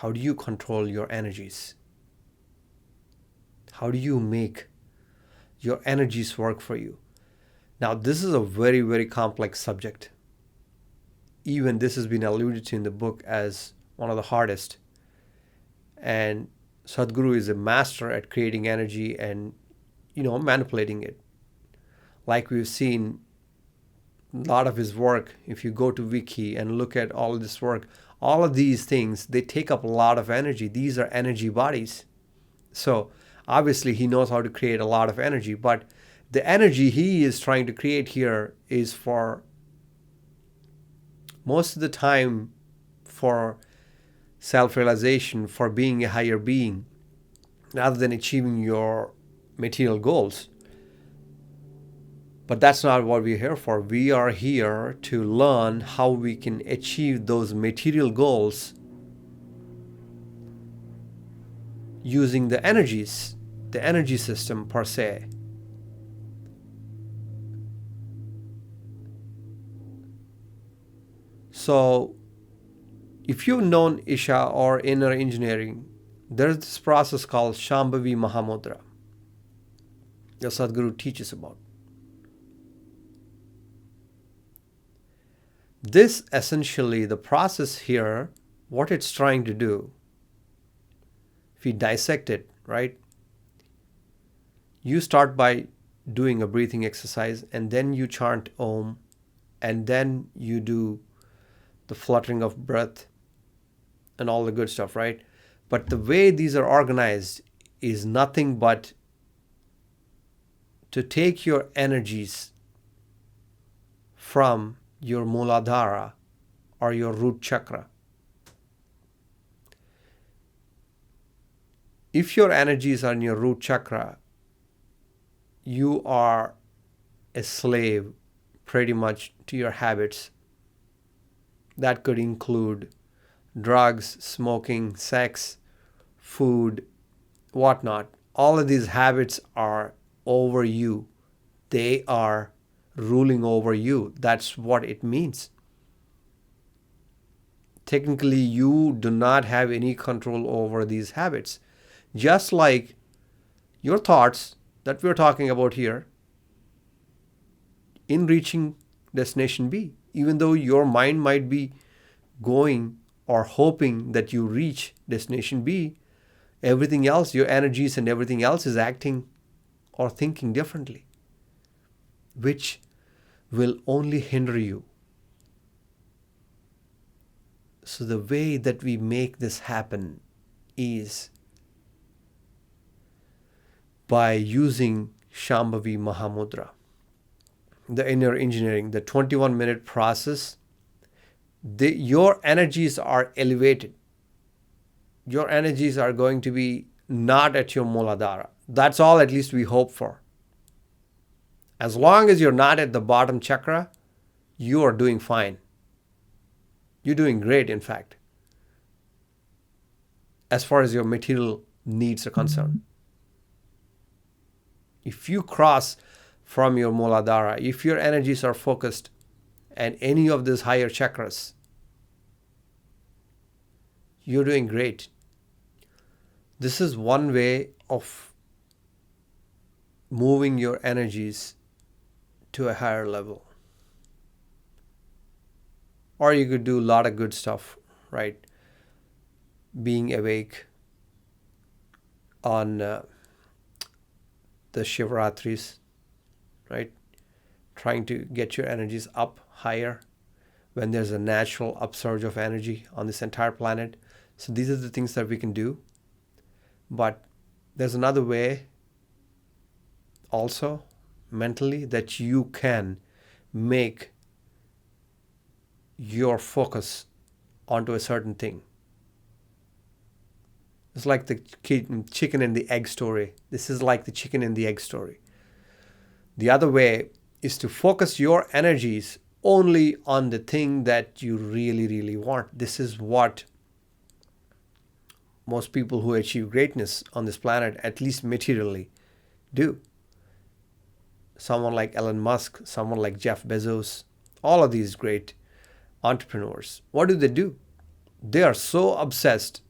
How do you control your energies? How do you make your energies work for you? Now, this is a very, very complex subject. Even this has been alluded to in the book as one of the hardest. And Sadguru is a master at creating energy and, manipulating it. Like we've seen lot of his work, if you go to Wiki and look at all this work, all of these things, they take up a lot of energy. These are energy bodies. So obviously he knows how to create a lot of energy, but the energy he is trying to create here is for most of the time for self-realization, for being a higher being, rather than achieving your material goals. But that's not what we're here for. We are here to learn how we can achieve those material goals using the energies, the energy system per se. So if you've known Isha or inner engineering, there's this process called Shambhavi Mahamudra the Sadguru teaches about. This essentially, the process here, what it's trying to do, if you dissect it, right? You start by doing a breathing exercise, and then you chant Om, and then you do the fluttering of breath and all the good stuff, right? But the way these are organized is nothing but to take your energies from your Muladhara or your root chakra. If your energies are in your root chakra, you are a slave pretty much to your habits. That could include drugs, smoking, sex, food, whatnot. All of these habits are over you. They are ruling over you. That's what it means. Technically, you do not have any control over these habits. Just like your thoughts that we're talking about here in reaching destination B. Even though your mind might be going or hoping that you reach destination B, everything else, your energies and everything else is acting or thinking differently, which will only hinder you. So the way that we make this happen is by using Shambhavi Mahamudra, the inner engineering, the 21-minute process. Your energies are elevated. Your energies are going to be not at your Muladhara. That's all at least we hope for. As long as you're not at the bottom chakra, you are doing fine. You're doing great, in fact, as far as your material needs are concerned. If you cross from your Muladhara, if your energies are focused at any of these higher chakras, you're doing great. This is one way of moving your energies to a higher level. Or you could do a lot of good stuff, right? Being awake on the Shivratris, right? Trying to get your energies up higher when there's a natural upsurge of energy on this entire planet. So these are the things that we can do. But there's another way also mentally that you can make your focus onto a certain thing. It's like the chicken and the egg story. This is like the chicken and the egg story. The other way is to focus your energies only on the thing that you really, really want. This is what most people who achieve greatness on this planet, at least materially, do. Someone like Elon Musk, someone like Jeff Bezos, all of these great entrepreneurs, what do? They are so obsessed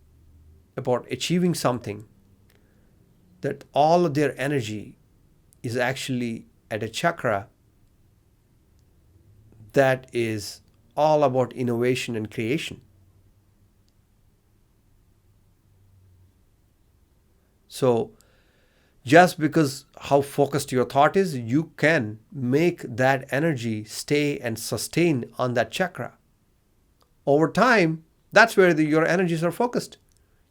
about achieving something that all of their energy is actually at a chakra that is all about innovation and creation. So Just because how focused your thought is, you can make that energy stay and sustain on that chakra. Over time, that's where your energies are focused.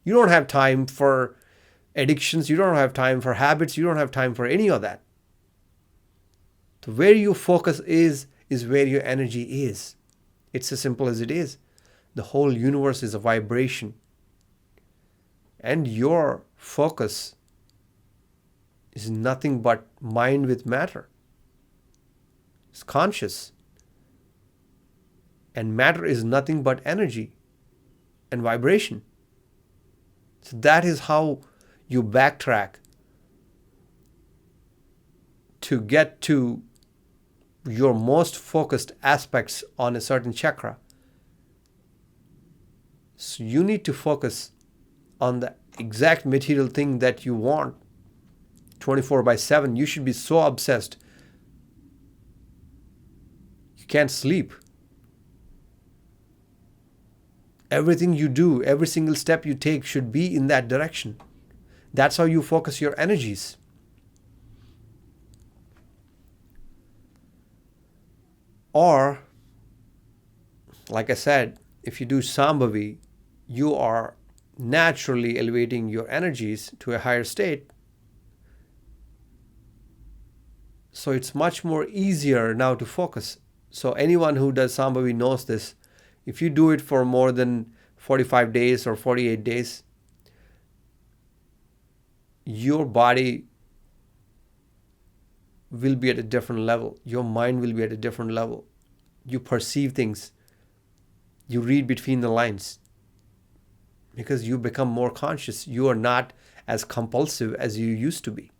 You don't have time for addictions, you don't have time for habits, you don't have time for any of that. So where you focus is where your energy is. It's as simple as it is. The whole universe is a vibration. And your focus is nothing but mind with matter. It's conscious. And matter is nothing but energy and vibration. So that is how you backtrack to get to your most focused aspects on a certain chakra. So you need to focus on the exact material thing that you want 24/7. You should be so obsessed you can't sleep. Everything you do, every single step you take should be in that direction. That's how you focus your energies. Or, like I said, if you do Shambhavi, you are naturally elevating your energies to a higher state. So it's much more easier now to focus. So anyone who does Shambhavi knows this. If you do it for more than 45 days or 48 days, your body will be at a different level. Your mind will be at a different level. You perceive things. You read between the lines. Because you become more conscious. You are not as compulsive as you used to be.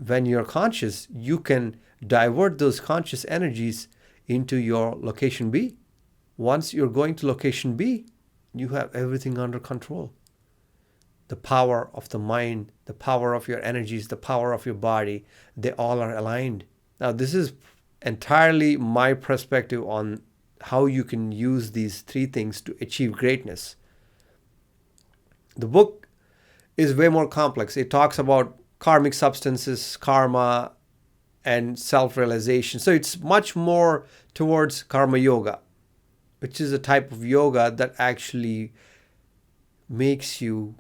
When you're conscious, you can divert those conscious energies into your location B. Once you're going to location B, you have everything under control. The power of the mind, the power of your energies, the power of your body, they all are aligned. Now, this is entirely my perspective on how you can use these three things to achieve greatness. The book is way more complex. It talks about karmic substances, karma, and self-realization. So it's much more towards karma yoga, which is a type of yoga that actually makes you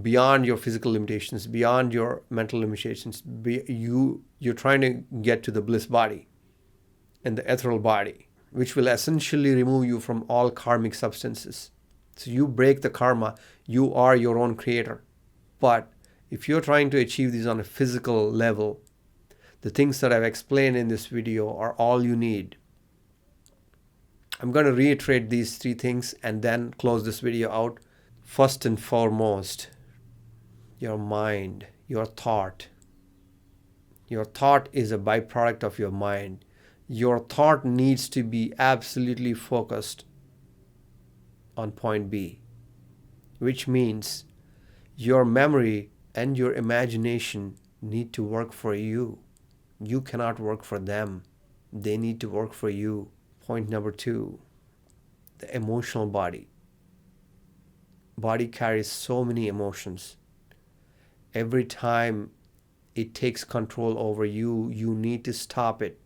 beyond your physical limitations, beyond your mental limitations. You're trying to get to the bliss body and the ethereal body, which will essentially remove you from all karmic substances. So you break the karma, you are your own creator. But if you're trying to achieve these on a physical level, the things that I've explained in this video are all you need. I'm going to reiterate these three things and then close this video out. First and foremost, your mind, your thought. Your thought is a byproduct of your mind. Your thought needs to be absolutely focused on point B, which means your memory and your imagination need to work for you. You cannot work for them. They need to work for you. Point number 2, the emotional body. Body carries so many emotions. Every time it takes control over you, you need to stop it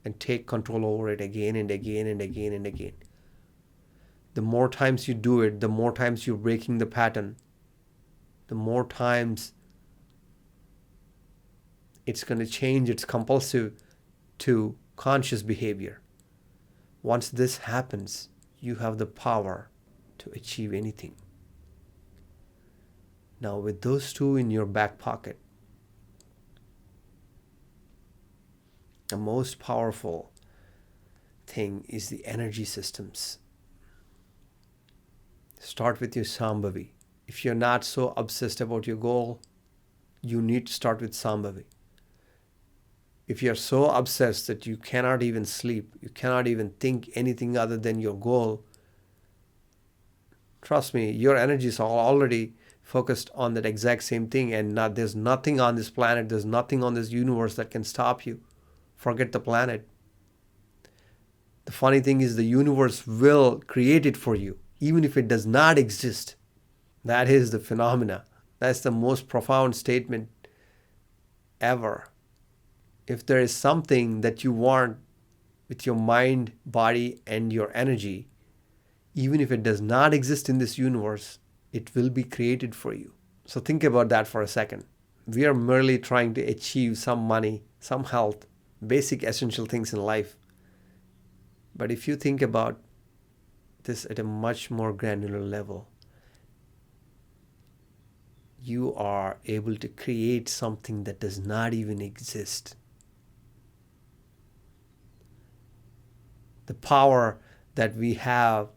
and take control over it again and again and again and again. The more times you do it, the more times you're breaking the pattern, the more times it's going to change its compulsive to conscious behavior. Once this happens, you have the power to achieve anything. Now, with those two in your back pocket, the most powerful thing is the energy systems. Start with your Shambhavi. If you're not so obsessed about your goal, you need to start with Shambhavi. If you're so obsessed that you cannot even sleep, you cannot even think anything other than your goal, trust me, your energies are already focused on that exact same thing, and there's nothing on this planet, there's nothing on this universe that can stop you. Forget the planet. The funny thing is the universe will create it for you, even if it does not exist. That is the phenomena. That's the most profound statement ever. If there is something that you want with your mind, body, and your energy, even if it does not exist in this universe, it will be created for you. So think about that for a second. We are merely trying to achieve some money, some health, basic essential things in life. But if you think about this at a much more granular level, you are able to create something that does not even exist. The power that we have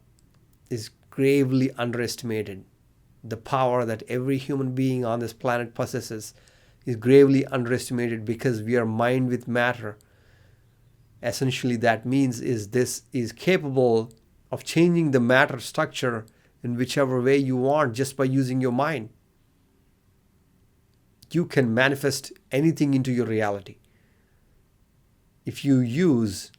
is gravely underestimated. The power that every human being on this planet possesses is gravely underestimated because we are mind with matter. Essentially, that means is this is capable of changing the matter structure in whichever way you want just by using your mind. You can manifest anything into your reality. If you use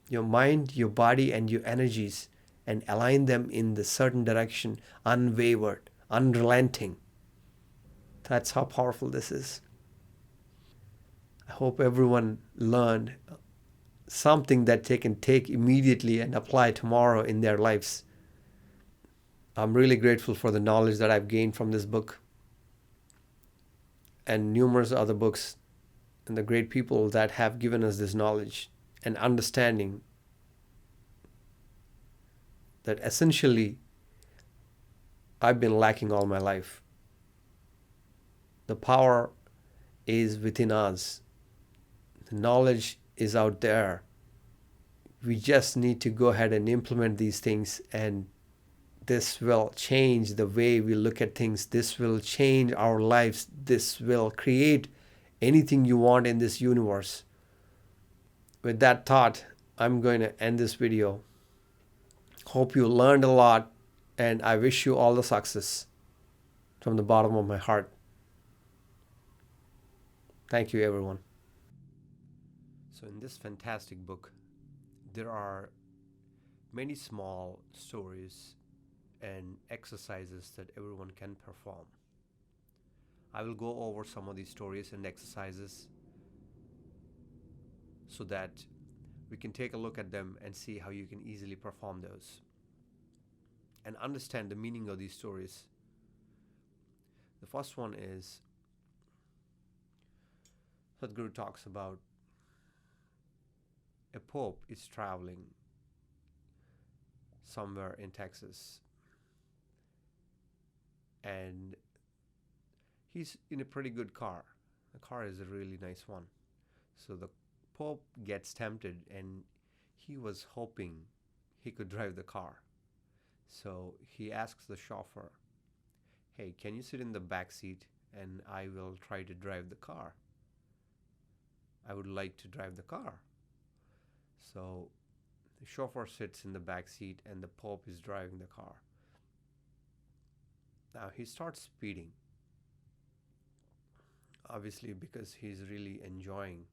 your mind, your body, and your energies and align them in the certain direction, unwavered, unrelenting. That's how powerful this is. I hope everyone learned something that they can take immediately and apply tomorrow in their lives. I'm really grateful for the knowledge that I've gained from this book and numerous other books and the great people that have given us this knowledge and understanding that essentially I've been lacking all my life. The power is within us. The knowledge is out there. We just need to go ahead and implement these things, and this will change the way we look at things. This will change our lives. This will create anything you want in this universe. With that thought, I'm going to end this video. Hope you learned a lot, and I wish you all the success from the bottom of my heart. Thank you, everyone. So in this fantastic book, there are many small stories and exercises that everyone can perform. I will go over some of these stories and exercises so that we can take a look at them and see how you can easily perform those and understand the meaning of these stories. The first one is Sadguru talks about a pope is traveling somewhere in Texas, and he's in a pretty good car. The car is a really nice one. So the pope gets tempted, and he was hoping he could drive the car. So he asks the chauffeur, "Hey, can you sit in the back seat and I will try to drive the car? I would like to drive the car." So the chauffeur sits in the back seat and the pope is driving the car. Now he starts speeding, obviously because he's really enjoying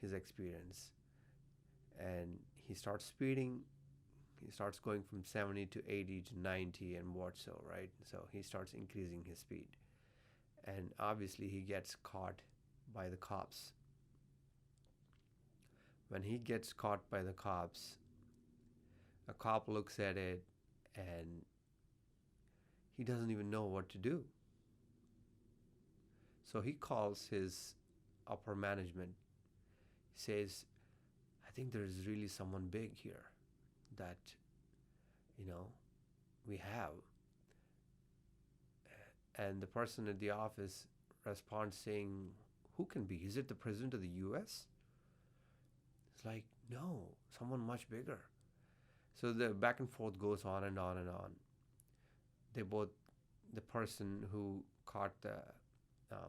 his experience. And he starts speeding. He starts going from 70 to 80 to 90 and what so, right? So he starts increasing his speed. And obviously he gets caught by the cops. When he gets caught by the cops, a cop looks at it and he doesn't even know what to do. So he calls his upper management. He says, "I think there is really someone big here that, we have." And the person at the office responds saying, "Who can be? Is it the president of the US?" It's like, "No, someone much bigger." So the back and forth goes on and on and on. The person who caught the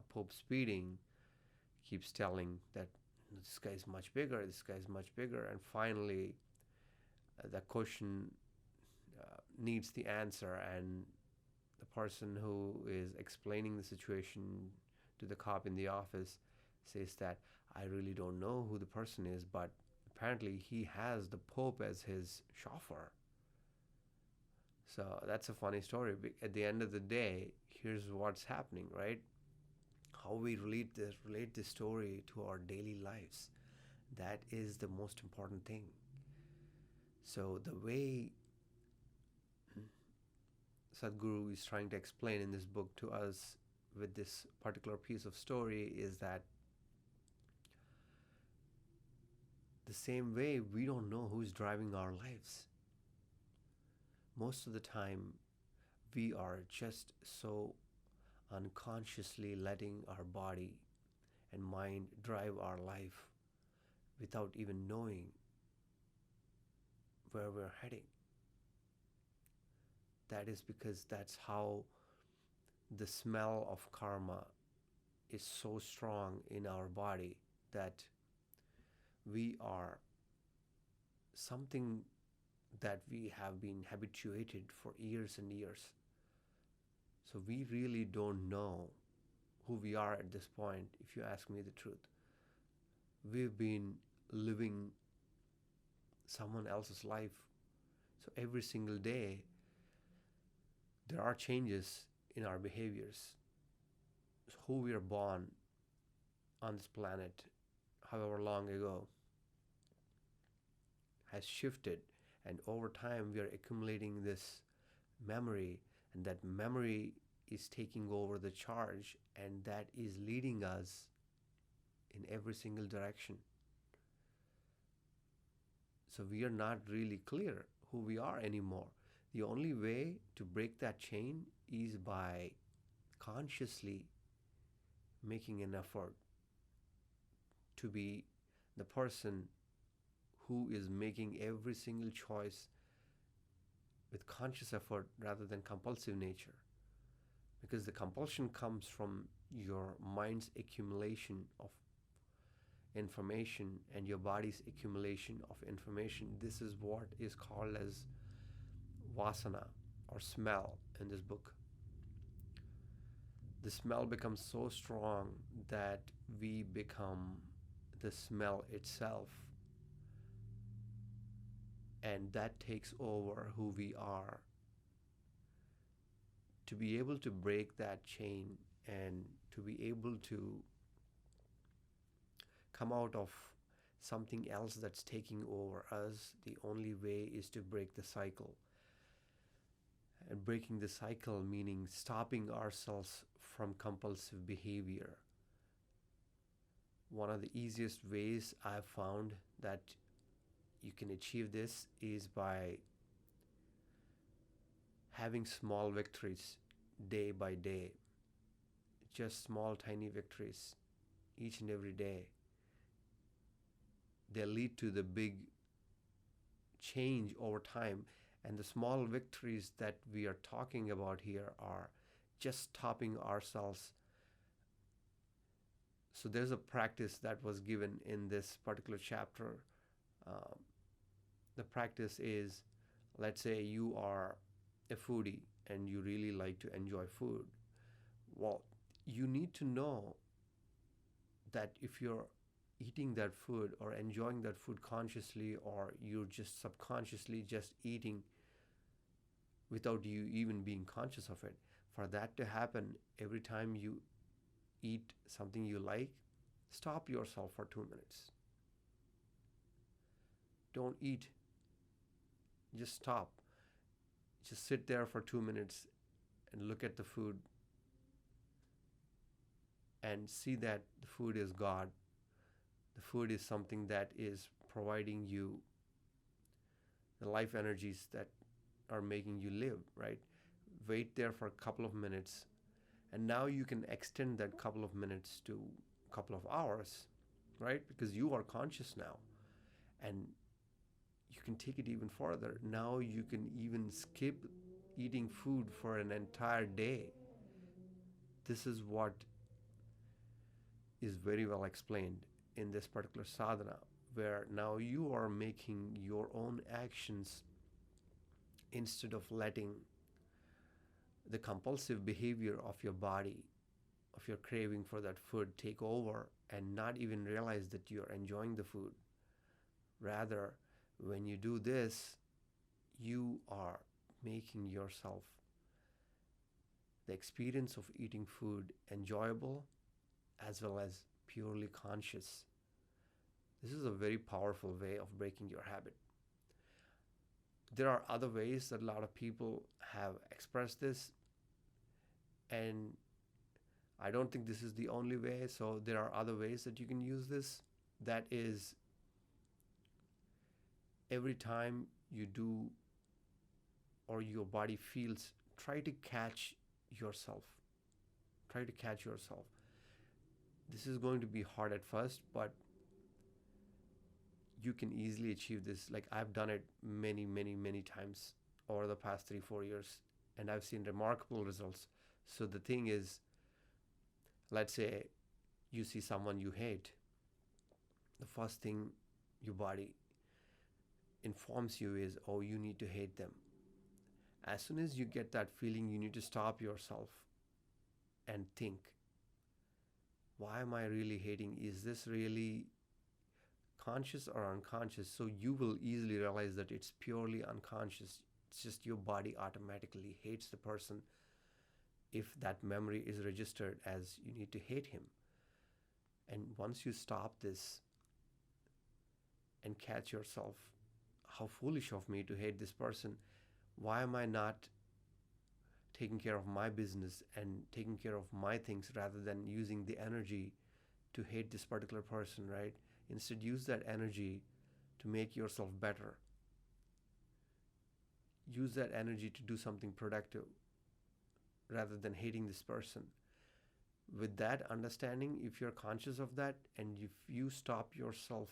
Pope speeding keeps telling that this guy is much bigger, this guy is much bigger. And finally, the question needs the answer, and the person who is explaining the situation to the cop in the office says that, "I really don't know who the person is, but apparently he has the Pope as his chauffeur." So that's a funny story. At the end of the day, here's what's happening, right? How we relate this story to our daily lives. That is the most important thing. So the way Sadguru is trying to explain in this book to us with this particular piece of story is that the same way we don't know who's driving our lives. Most of the time, we are just so unconsciously letting our body and mind drive our life without even knowing where we're heading. That is because that's how the smell of karma is so strong in our body that we are something that we have been habituated for years and years. So we really don't know who we are at this point, if you ask me the truth. We've been living someone else's life. So every single day, there are changes in our behaviors. So who we are born on this planet, however long ago, has shifted. And over time, we are accumulating this memory, and that memory is taking over the charge, and that is leading us in every single direction. So we are not really clear who we are anymore. The only way to break that chain is by consciously making an effort to be the person who is making every single choice with conscious effort rather than compulsive nature. Because the compulsion comes from your mind's accumulation of information and your body's accumulation of information. This is what is called as vasana or smell in this book. The smell becomes so strong that we become the smell itself, and that takes over who we are. To be able to break that chain and to be able to come out of something else that's taking over us, the only way is to break the cycle. And breaking the cycle meaning stopping ourselves from compulsive behavior. One of the easiest ways I've found that you can achieve this is by having small victories day by day. Just small, tiny victories each and every day. They lead to the big change over time. And the small victories that we are talking about here are just stopping ourselves. So there's a practice that was given in this particular chapter. The practice is, let's say you are a foodie and you really like to enjoy food. Well, you need to know that if you're eating that food or enjoying that food consciously, or you're just subconsciously just eating without you even being conscious of it, for that to happen, every time you eat something you like, stop yourself for 2 minutes. Don't eat. Just stop. Just sit there for 2 minutes and look at the food and see that the food is God. The food is something that is providing you the life energies that are making you live, right? Wait there for a couple of minutes, and now you can extend that couple of minutes to a couple of hours, right? Because you are conscious now, and you can take it even further. Now you can even skip eating food for an entire day. This is what is very well explained in this particular sadhana, where now you are making your own actions instead of letting the compulsive behavior of your body, of your craving for that food, take over and not even realize that you're enjoying the food. Rather, when you do this, you are making yourself the experience of eating food enjoyable as well as purely conscious. This is a very powerful way of breaking your habit. There are other ways that a lot of people have expressed this, and I don't think this is the only way. So there are other ways that you can use this. That is, every time you do or your body feels, try to catch yourself. Try to catch yourself. This is going to be hard at first, but you can easily achieve this. Like, I've done it many times over the past 3-4 years, and I've seen remarkable results. So the thing is, let's say you see someone you hate. The first thing your body informs you is, oh, you need to hate them. As soon as you get that feeling, you need to stop yourself and think, why am I really hating? Is this really conscious or unconscious? So you will easily realize that it's purely unconscious. It's just your body automatically hates the person if that memory is registered as you need to hate him. And once you stop this and catch yourself, how foolish of me to hate this person. Why am I not taking care of my business and taking care of my things rather than using the energy to hate this particular person, right? Instead, use that energy to make yourself better. Use that energy to do something productive rather than hating this person. With that understanding, if you're conscious of that and if you stop yourself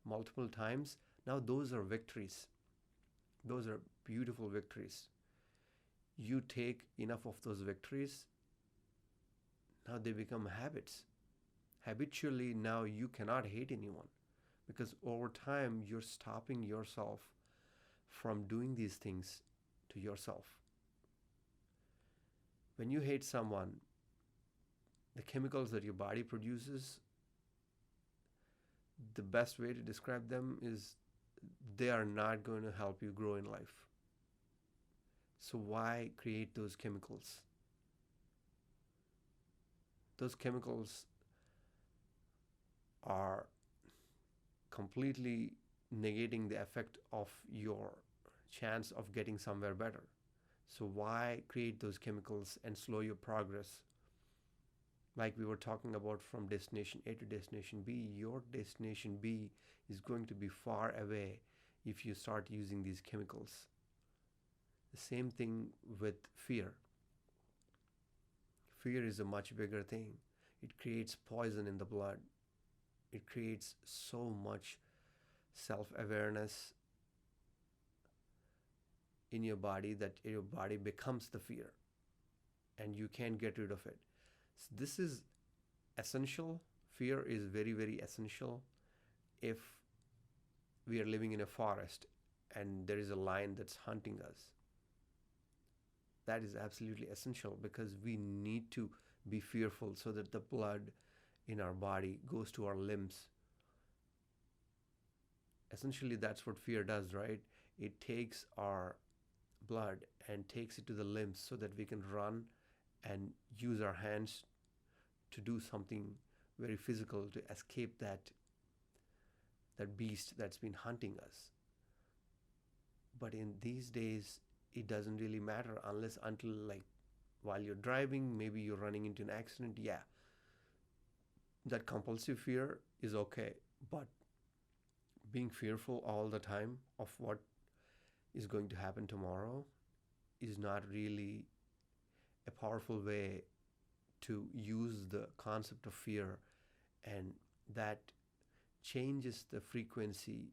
multiple times, now those are victories. Those are beautiful victories. You take enough of those victories, now they become habits. Habitually, now you cannot hate anyone because over time you're stopping yourself from doing these things to yourself. When you hate someone, the chemicals that your body produces, the best way to describe them is they are not going to help you grow in life. So why create those chemicals? Those chemicals are completely negating the effect of your chance of getting somewhere better. So why create those chemicals and slow your progress? Like we were talking about, from destination A to destination B, your destination B is going to be far away if you start using these chemicals. The same thing with fear. Fear is a much bigger thing. It creates poison in the blood. It creates so much self-awareness in your body that your body becomes the fear and you can't get rid of it. So this is essential. Fear is very essential. If we are living in a forest and there is a lion that's hunting us, that is absolutely essential because we need to be fearful so that the blood in our body goes to our limbs. Essentially, that's what fear does, right? It takes our blood and takes it to the limbs so that we can run and use our hands to do something very physical to escape that beast that's been hunting us. But in these days, it doesn't really matter until like while you're driving, maybe you're running into an accident. Yeah, that compulsive fear is okay, but being fearful all the time of what is going to happen tomorrow is not really a powerful way to use the concept of fear, and that changes the frequency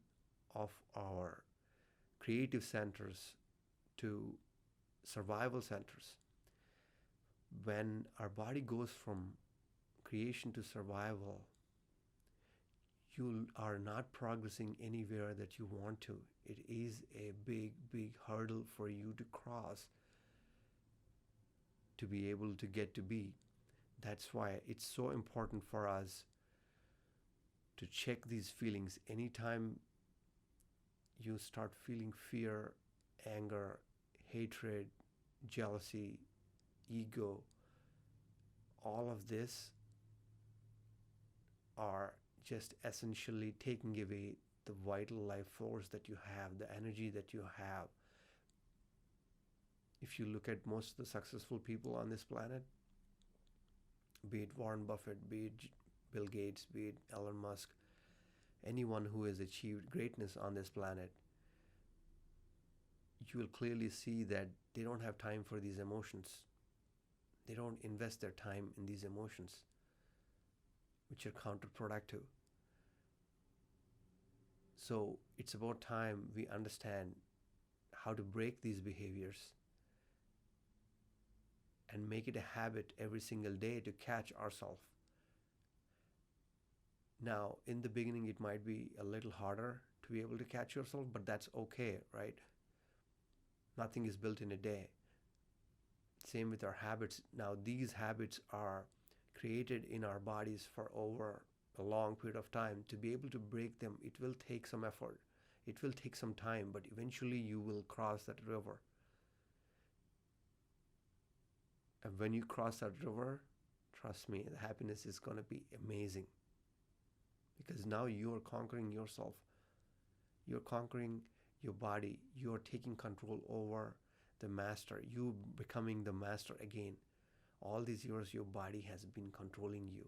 of our creative centers to survival centers. When our body goes from creation to survival, you are not progressing anywhere that you want to. It is a big hurdle for you to cross to be able to get to be. That's why it's so important for us to check these feelings. Anytime you start feeling fear, anger, hatred, jealousy, ego, all of this are just essentially taking away the vital life force that you have, the energy that you have. If you look at most of the successful people on this planet, be it Warren Buffett, be it Bill Gates, be it Elon Musk, anyone who has achieved greatness on this planet, you will clearly see that they don't have time for these emotions. They don't invest their time in these emotions, which are counterproductive. So it's about time we understand how to break these behaviors and make it a habit every single day to catch ourselves. Now, in the beginning, it might be a little harder to be able to catch yourself, but that's okay, right? Nothing is built in a day. Same with our habits. Now, these habits are created in our bodies for over a long period of time. To be able to break them, it will take some effort. It will take some time, but eventually you will cross that river. And when you cross that river, trust me, the happiness is going to be amazing. Because now you are conquering yourself. You're conquering your body. You're taking control over the master. You becoming the master again. All these years your body has been controlling you.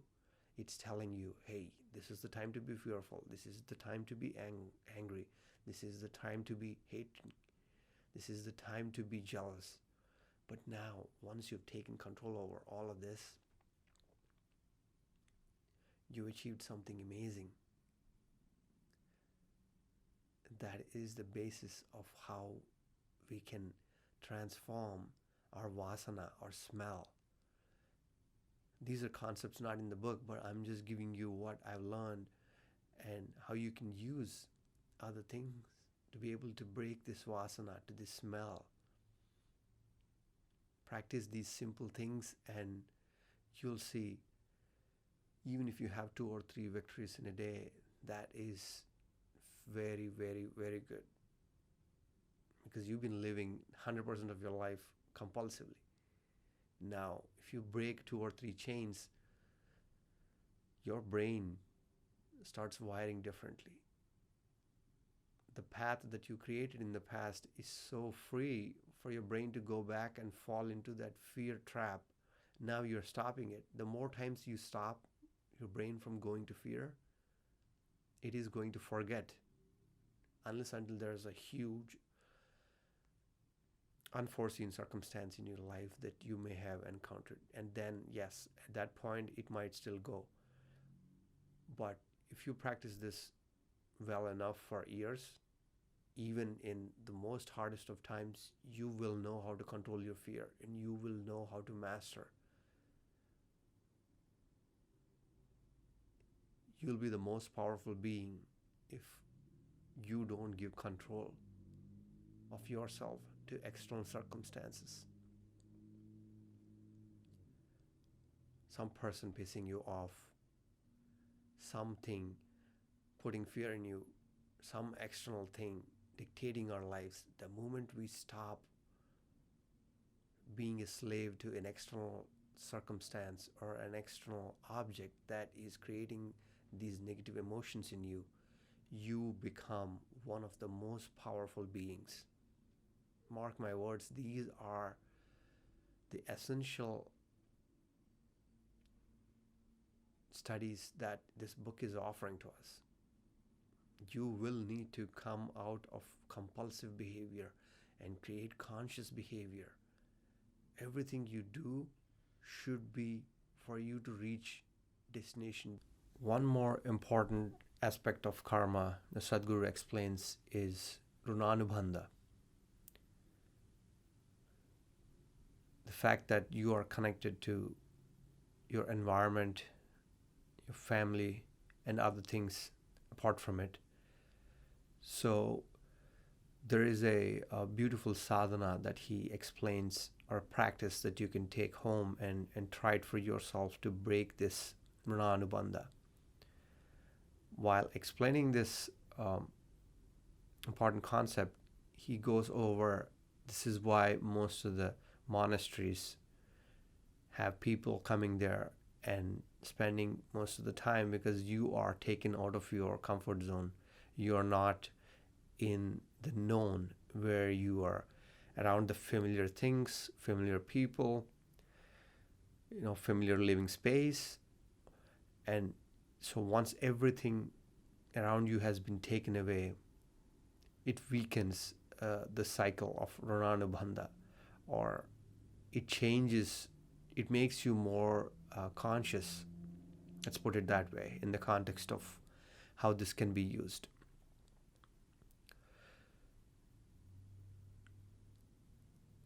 It's telling you, hey, this is the time to be fearful. This is the time to be angry. This is the time to be hating. This is the time to be jealous. But now, once you've taken control over all of this, you achieved something amazing. That is the basis of how we can transform our vasana, our smell. These are concepts not in the book, but I'm just giving you what I've learned and how you can use other things to be able to break this vasana, to this smell. Practice these simple things and you'll see, even if you have 2 or 3 victories in a day, that is very, very, very good. Because you've been living 100% of your life compulsively. Now, if you break 2 or 3 chains, your brain starts wiring differently. The path that you created in the past is so free for your brain to go back and fall into that fear trap. Now you're stopping it. The more times you stop your brain from going to fear, it is going to forget. Unless until there's a huge unforeseen circumstance in your life that you may have encountered. And then, yes, at that point, it might still go. But if you practice this well enough for years, even in the most hardest of times, you will know how to control your fear and you will know how to master. You'll be the most powerful being if you don't give control of yourself to external circumstances. Some person pissing you off, something putting fear in you, some external thing dictating our lives. The moment we stop being a slave to an external circumstance or an external object that is creating these negative emotions in you, you become one of the most powerful beings. Mark my words, these are the essential studies that this book is offering to us. You will need to come out of compulsive behavior and create conscious behavior. Everything you do should be for you to reach destination. One more important aspect of karma the Sadguru explains is runanubandha. The fact that you are connected to your environment, your family, and other things apart from it. So there is a beautiful sadhana that he explains, or practice that you can take home and try it for yourself to break this runanubandha. While explaining this important concept, he goes over This is why most of the monasteries have people coming there and spending most of the time, because you are taken out of your comfort zone. You are not in the known, where you are around the familiar things, familiar people, familiar living space. And so once everything around you has been taken away, it weakens the cycle of Rananubandha, or it makes you more conscious. Let's put it that way, in the context of how this can be used.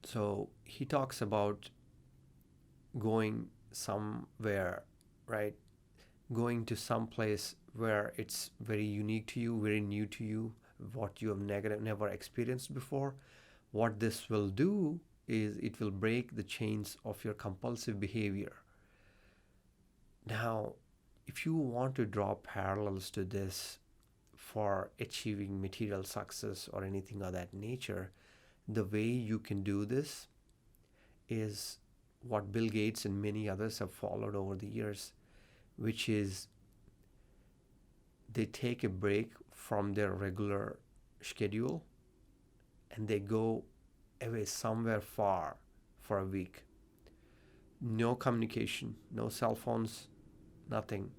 So he talks about going somewhere, right? Going to some place where it's very unique to you, very new to you, what you have never experienced before. What this will do is it will break the chains of your compulsive behavior. Now, if you want to draw parallels to this for achieving material success or anything of that nature, the way you can do this is what Bill Gates and many others have followed over the years, which is they take a break from their regular schedule and they go away somewhere far for a week. No communication, no cell phones, nothing.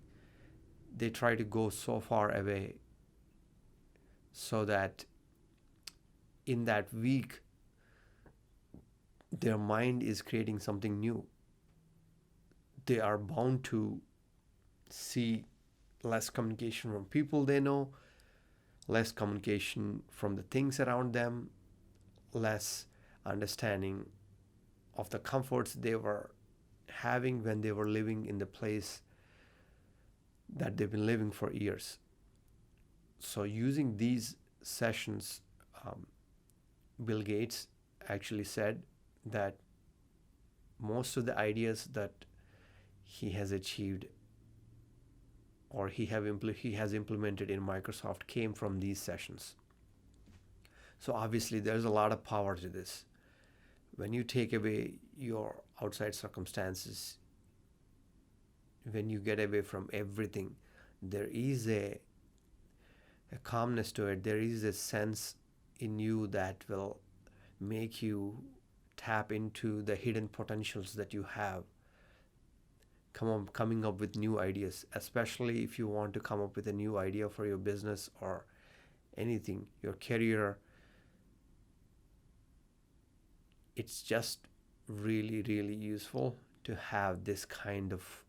They try to go so far away so that in that week their mind is creating something new. They are bound to see less communication from people they know, less communication from the things around them, less understanding of the comforts they were having when they were living in the place that they've been living for years. So using these sessions, Bill Gates actually said that most of the ideas that he has achieved or he has implemented in Microsoft came from these sessions. So obviously there's a lot of power to this. When you take away your outside circumstances, when you get away from everything, there is a calmness to it. There is a sense in you that will make you tap into the hidden potentials that you have, coming up with new ideas, especially if you want to come up with a new idea for your business or anything, your career. It's just really, really useful to have this kind of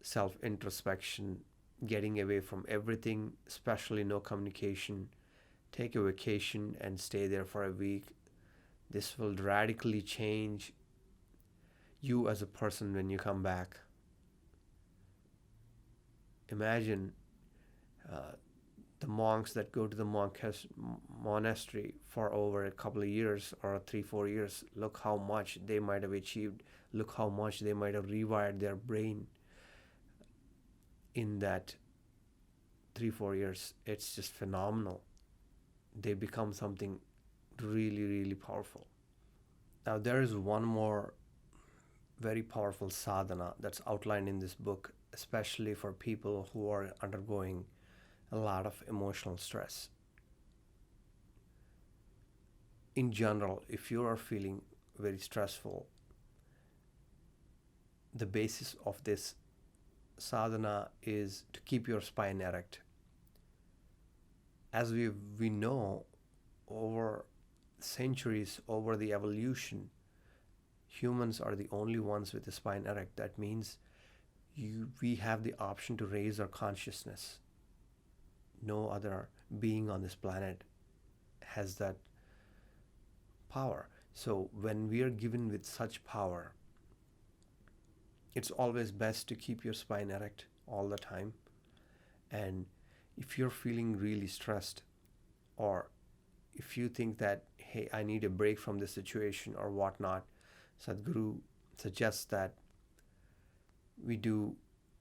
self-introspection, getting away from everything, especially no communication. Take a vacation and stay there for a week. This will radically change you as a person when you come back. Imagine the monks that go to the monastery for over a couple of years or 3-4 years. Look how much they might have achieved. Look how much they might have rewired their brain in that 3-4 years. It's just phenomenal. They become something really, really powerful. Now there is one more very powerful sadhana that's outlined in this book, especially for people who are undergoing a lot of emotional stress. In general, if you are feeling very stressful, the basis of this sadhana is to keep your spine erect. As we know, over centuries, over the evolution, humans are the only ones with the spine erect. That means we have the option to raise our consciousness. No other being on this planet has that power. So when we are given with such power, it's always best to keep your spine erect all the time. And if you're feeling really stressed, or if you think that, hey, I need a break from this situation or whatnot, Sadguru suggests that we do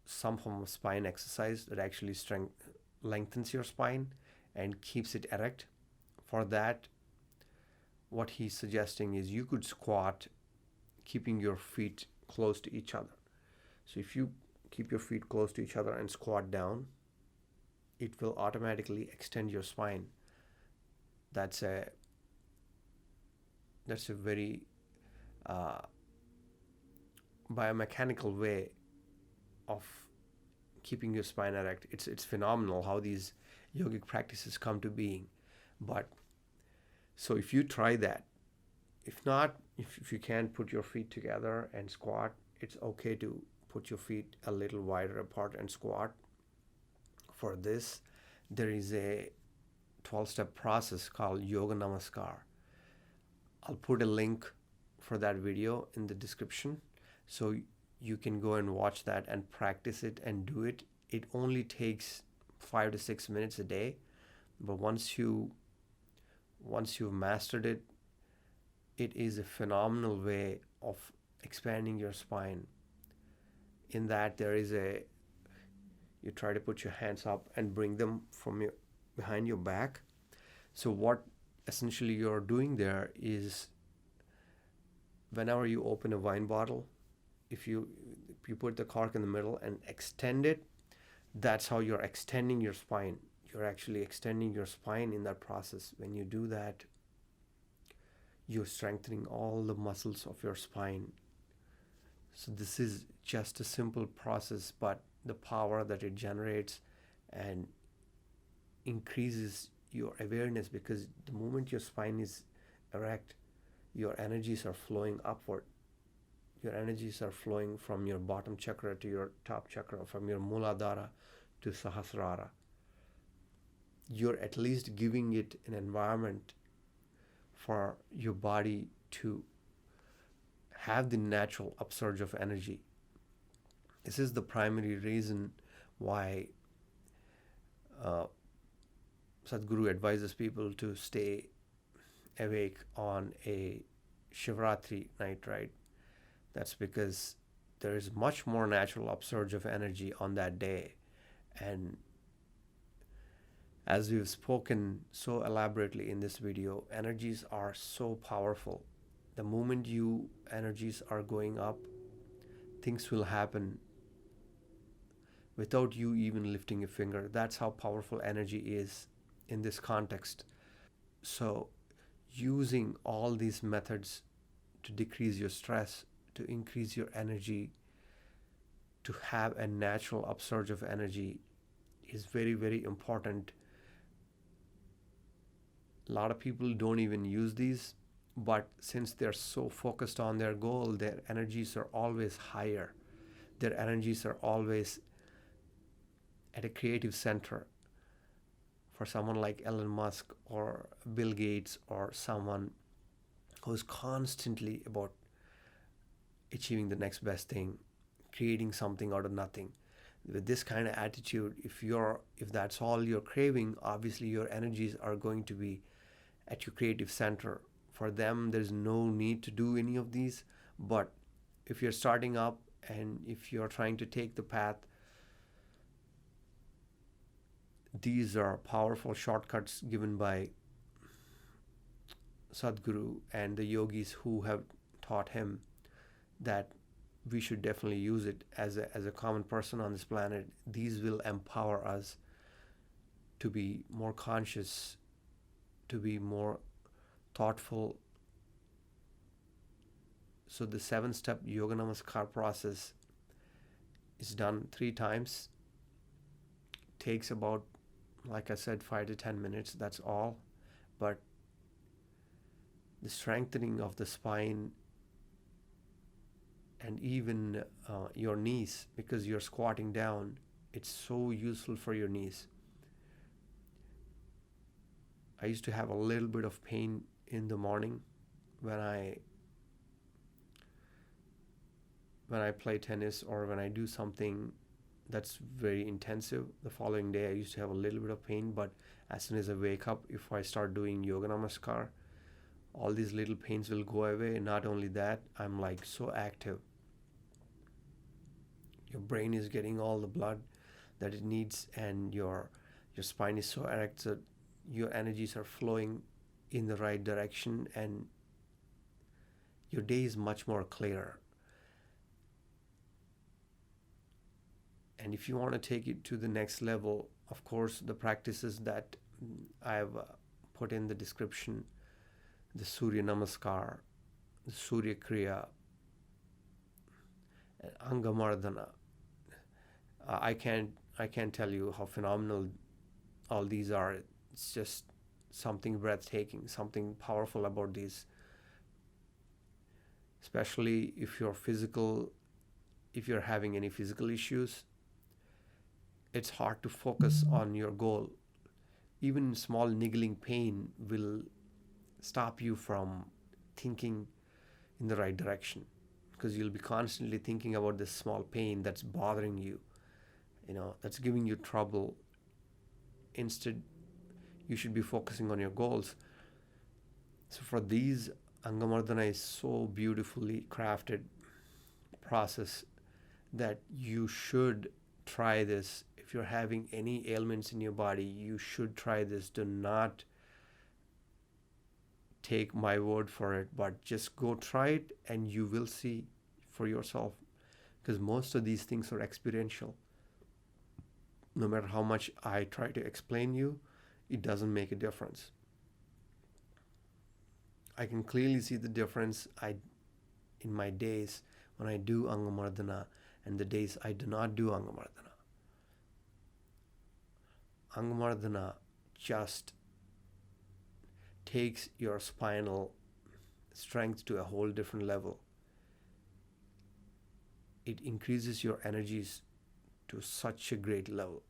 some form of spine exercise that actually lengthens your spine and keeps it erect. For that, what he's suggesting is you could squat keeping your feet close to each other. So if you keep your feet close to each other and squat down, it will automatically extend your spine. That's a very biomechanical way of keeping your spine erect. It's phenomenal how these yogic practices come to being. But so if you try that, if not, if you can't put your feet together and squat, it's okay to put your feet a little wider apart and squat. For this, there is a 12-step process called Yoga Namaskar. I'll put a link for that video in the description, so you can go and watch that and practice it and do it. It only takes 5 to 6 minutes a day, but once you've mastered it, it is a phenomenal way of expanding your spine. In that, you try to put your hands up and bring them from behind your back. So what essentially you're doing there is, whenever you open a wine bottle, if you put the cork in the middle and extend it, that's how you're extending your spine. You're actually extending your spine in that process. When you do that, you're strengthening all the muscles of your spine. So this is just a simple process, but the power that it generates and increases your awareness, because the moment your spine is erect, your energies are flowing upward. Your energies are flowing from your bottom chakra to your top chakra, from your Muladhara to Sahasrara. You're at least giving it an environment for your body to have the natural upsurge of energy. This is the primary reason why Sadguru advises people to stay awake on a Shivratri night, right? That's because there is much more natural upsurge of energy on that day. And as we've spoken so elaborately in this video, energies are so powerful. The moment you energies are going up, things will happen without you even lifting a finger. That's how powerful energy is in this context. So using all these methods to decrease your stress, to increase your energy, to have a natural upsurge of energy is very, very important. A lot of people don't even use these, but since they're so focused on their goal, their energies are always higher. Their energies are always at a creative center. For someone like Elon Musk or Bill Gates, or someone who's constantly about achieving the next best thing, creating something out of nothing. With this kind of attitude, if that's all you're craving, obviously your energies are going to be at your creative center. For them, there's no need to do any of these. But if you're starting up and if you're trying to take the path, these are powerful shortcuts given by Sadguru and the yogis who have taught him, that we should definitely use it as a common person on this planet. These will empower us to be more conscious, to be more thoughtful. So the 7-step Yoga Namaskar process is done 3 times. Takes about, like I said, 5 to 10 minutes. That's all. But the strengthening of the spine and even your knees, because you're squatting down, it's so useful for your knees. I used to have a little bit of pain in the morning when I play tennis or when I do something that's very intensive. The following day I used to have a little bit of pain, but as soon as I wake up, if I start doing Yoga Namaskar, all these little pains will go away. And not only that, I'm like so active. Your brain is getting all the blood that it needs, and your spine is so erect that your energies are flowing in the right direction, and your day is much more clear. And if you want to take it to the next level, of course, the practices that I've put in the description, the Surya Namaskar, the Surya Kriya, Anga Maradana, I can't tell you how phenomenal all these are. It's just something breathtaking, something powerful about these. Especially if you're having any physical issues, it's hard to focus on your goal. Even small niggling pain will stop you from thinking in the right direction, because you'll be constantly thinking about this small pain that's bothering you, that's giving you trouble. Instead, you should be focusing on your goals. So for these, Anga Maradana is so beautifully crafted process that you should try this. If you're having any ailments in your body, you should try this. Do not take my word for it, but just go try it and you will see for yourself, because most of these things are experiential. No matter how much I try to explain you, it doesn't make a difference. I can clearly see the difference in my days when I do Anga Maradana and the days I do not do Anga Maradana. Anga Maradana just takes your spinal strength to a whole different level. It increases your energies to such a great level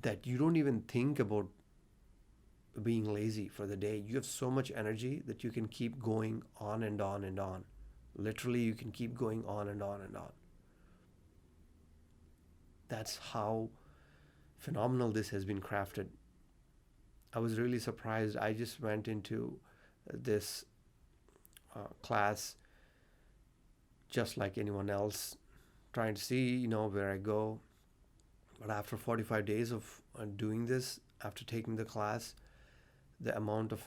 that you don't even think about being lazy for the day. You have so much energy that you can keep going on and on and on. Literally, you can keep going on and on and on. That's how phenomenal this has been crafted. I was really surprised. I just went into this class just like anyone else, trying to see, where I go. But after 45 days of doing this, after taking the class, the amount of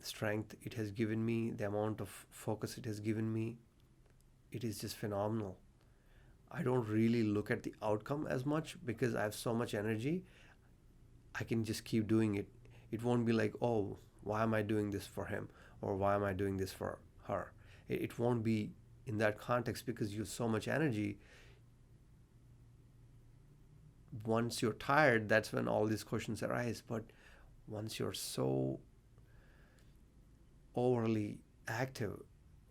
strength it has given me, the amount of focus it has given me, it is just phenomenal. I don't really look at the outcome as much because I have so much energy. I can just keep doing it. It won't be like, oh, why am I doing this for him? Or why am I doing this for her? It won't be in that context, because you have so much energy. Once you're tired, that's when all these questions arise. But once you're so overly active,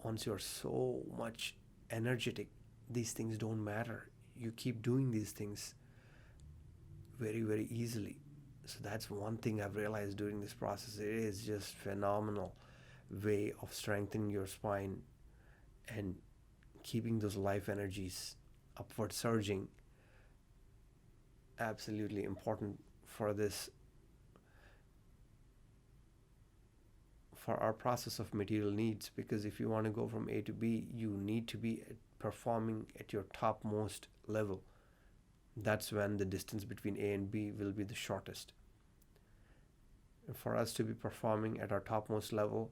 once you're so much energetic, these things don't matter. You keep doing these things very, very easily. So that's one thing I've realized during this process. It is just phenomenal way of strengthening your spine and keeping those life energies upward surging. Absolutely important for this, for our process of material needs, because if you want to go from A to B, you need to be performing at your topmost level. That's when the distance between A and B will be the shortest. And for us to be performing at our topmost level,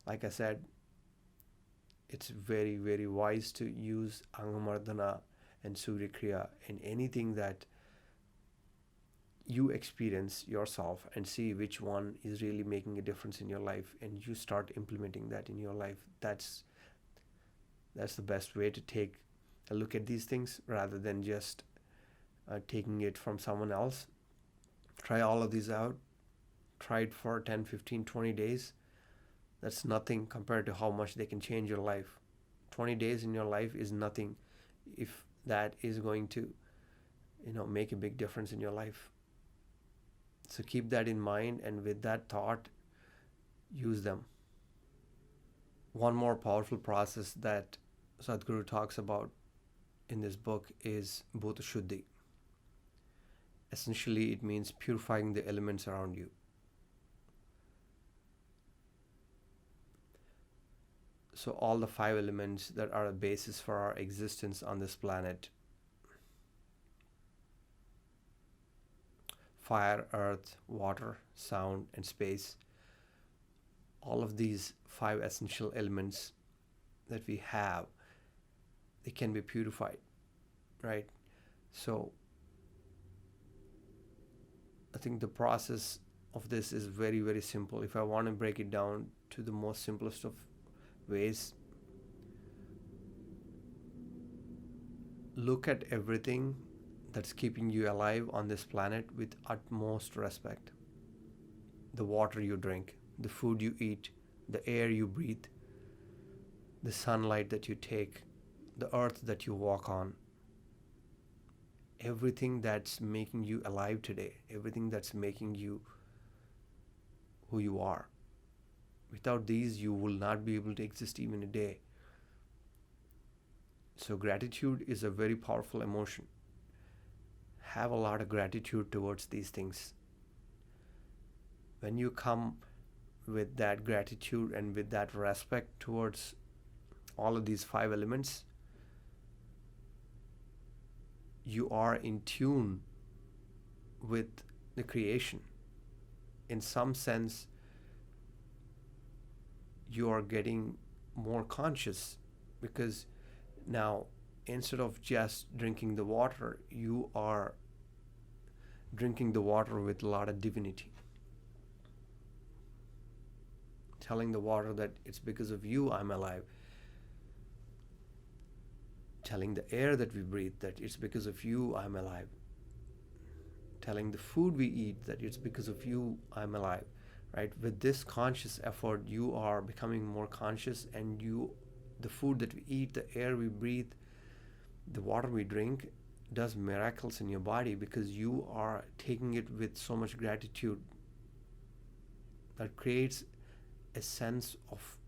like I said, it's very, very wise to use Anga Maradana and Surya Kriya in anything that you experience yourself, and see which one is really making a difference in your life, and you start implementing that in your life. That's the best way to take a look at these things, rather than just taking it from someone else. Try all of these out. Try it for 10, 15, 20 days. That's nothing compared to how much they can change your life. 20 days in your life is nothing if that is going to, make a big difference in your life. So keep that in mind, and with that thought, use them. One more powerful process that Sadguru talks about in this book is Bhuta Shuddhi. Essentially, it means purifying the elements around you. So all the 5 elements that are a basis for our existence on this planet: fire, earth, water, sound, and space. all of these 5 essential elements that we have, they can be purified, right? So I think the process of this is very, very simple. If I want to break it down to the most simplest of ways, look at everything that's keeping you alive on this planet with utmost respect. The water you drink, the food you eat, the air you breathe, the sunlight that you take, the earth that you walk on, everything that's making you alive today, everything that's making you who you are. Without these, you will not be able to exist even a day. So gratitude is a very powerful emotion. Have a lot of gratitude towards these things. When you come with that gratitude and with that respect towards all of these 5 elements, you are in tune with the creation. In some sense, you are getting more conscious, because now instead of just drinking the water, you are drinking the water with a lot of divinity. Telling the water that it's because of you I'm alive. Telling the air that we breathe that it's because of you I'm alive. Telling the food we eat that it's because of you I'm alive. Right? With this conscious effort, you are becoming more conscious, and the food that we eat, the air we breathe, the water we drink does miracles in your body, because you are taking it with so much gratitude that creates a sense of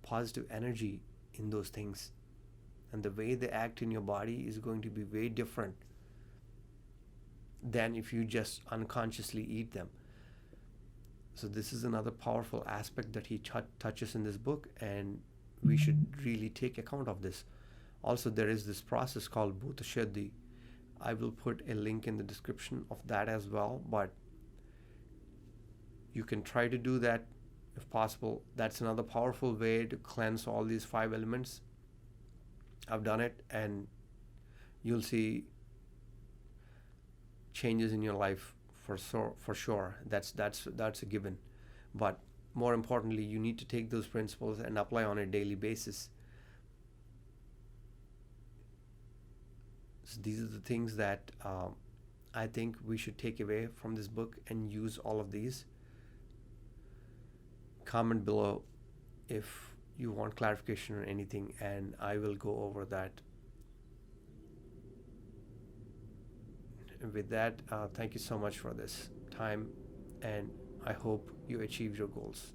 positive energy in those things. And the way they act in your body is going to be way different than if you just unconsciously eat them. So this is another powerful aspect that he touches in this book, and we should really take account of this. Also, there is this process called Bhuta Shuddhi. I will put a link in the description of that as well, but you can try to do that if possible. That's another powerful way to cleanse all these 5 elements. I've done it, and you'll see changes in your life for sure. That's a given. But more importantly, you need to take those principles and apply on a daily basis. So these are the things that I think we should take away from this book and use all of these. Comment below if you want clarification or anything, and I will go over that. And with that, thank you so much for this time, and I hope you achieve your goals.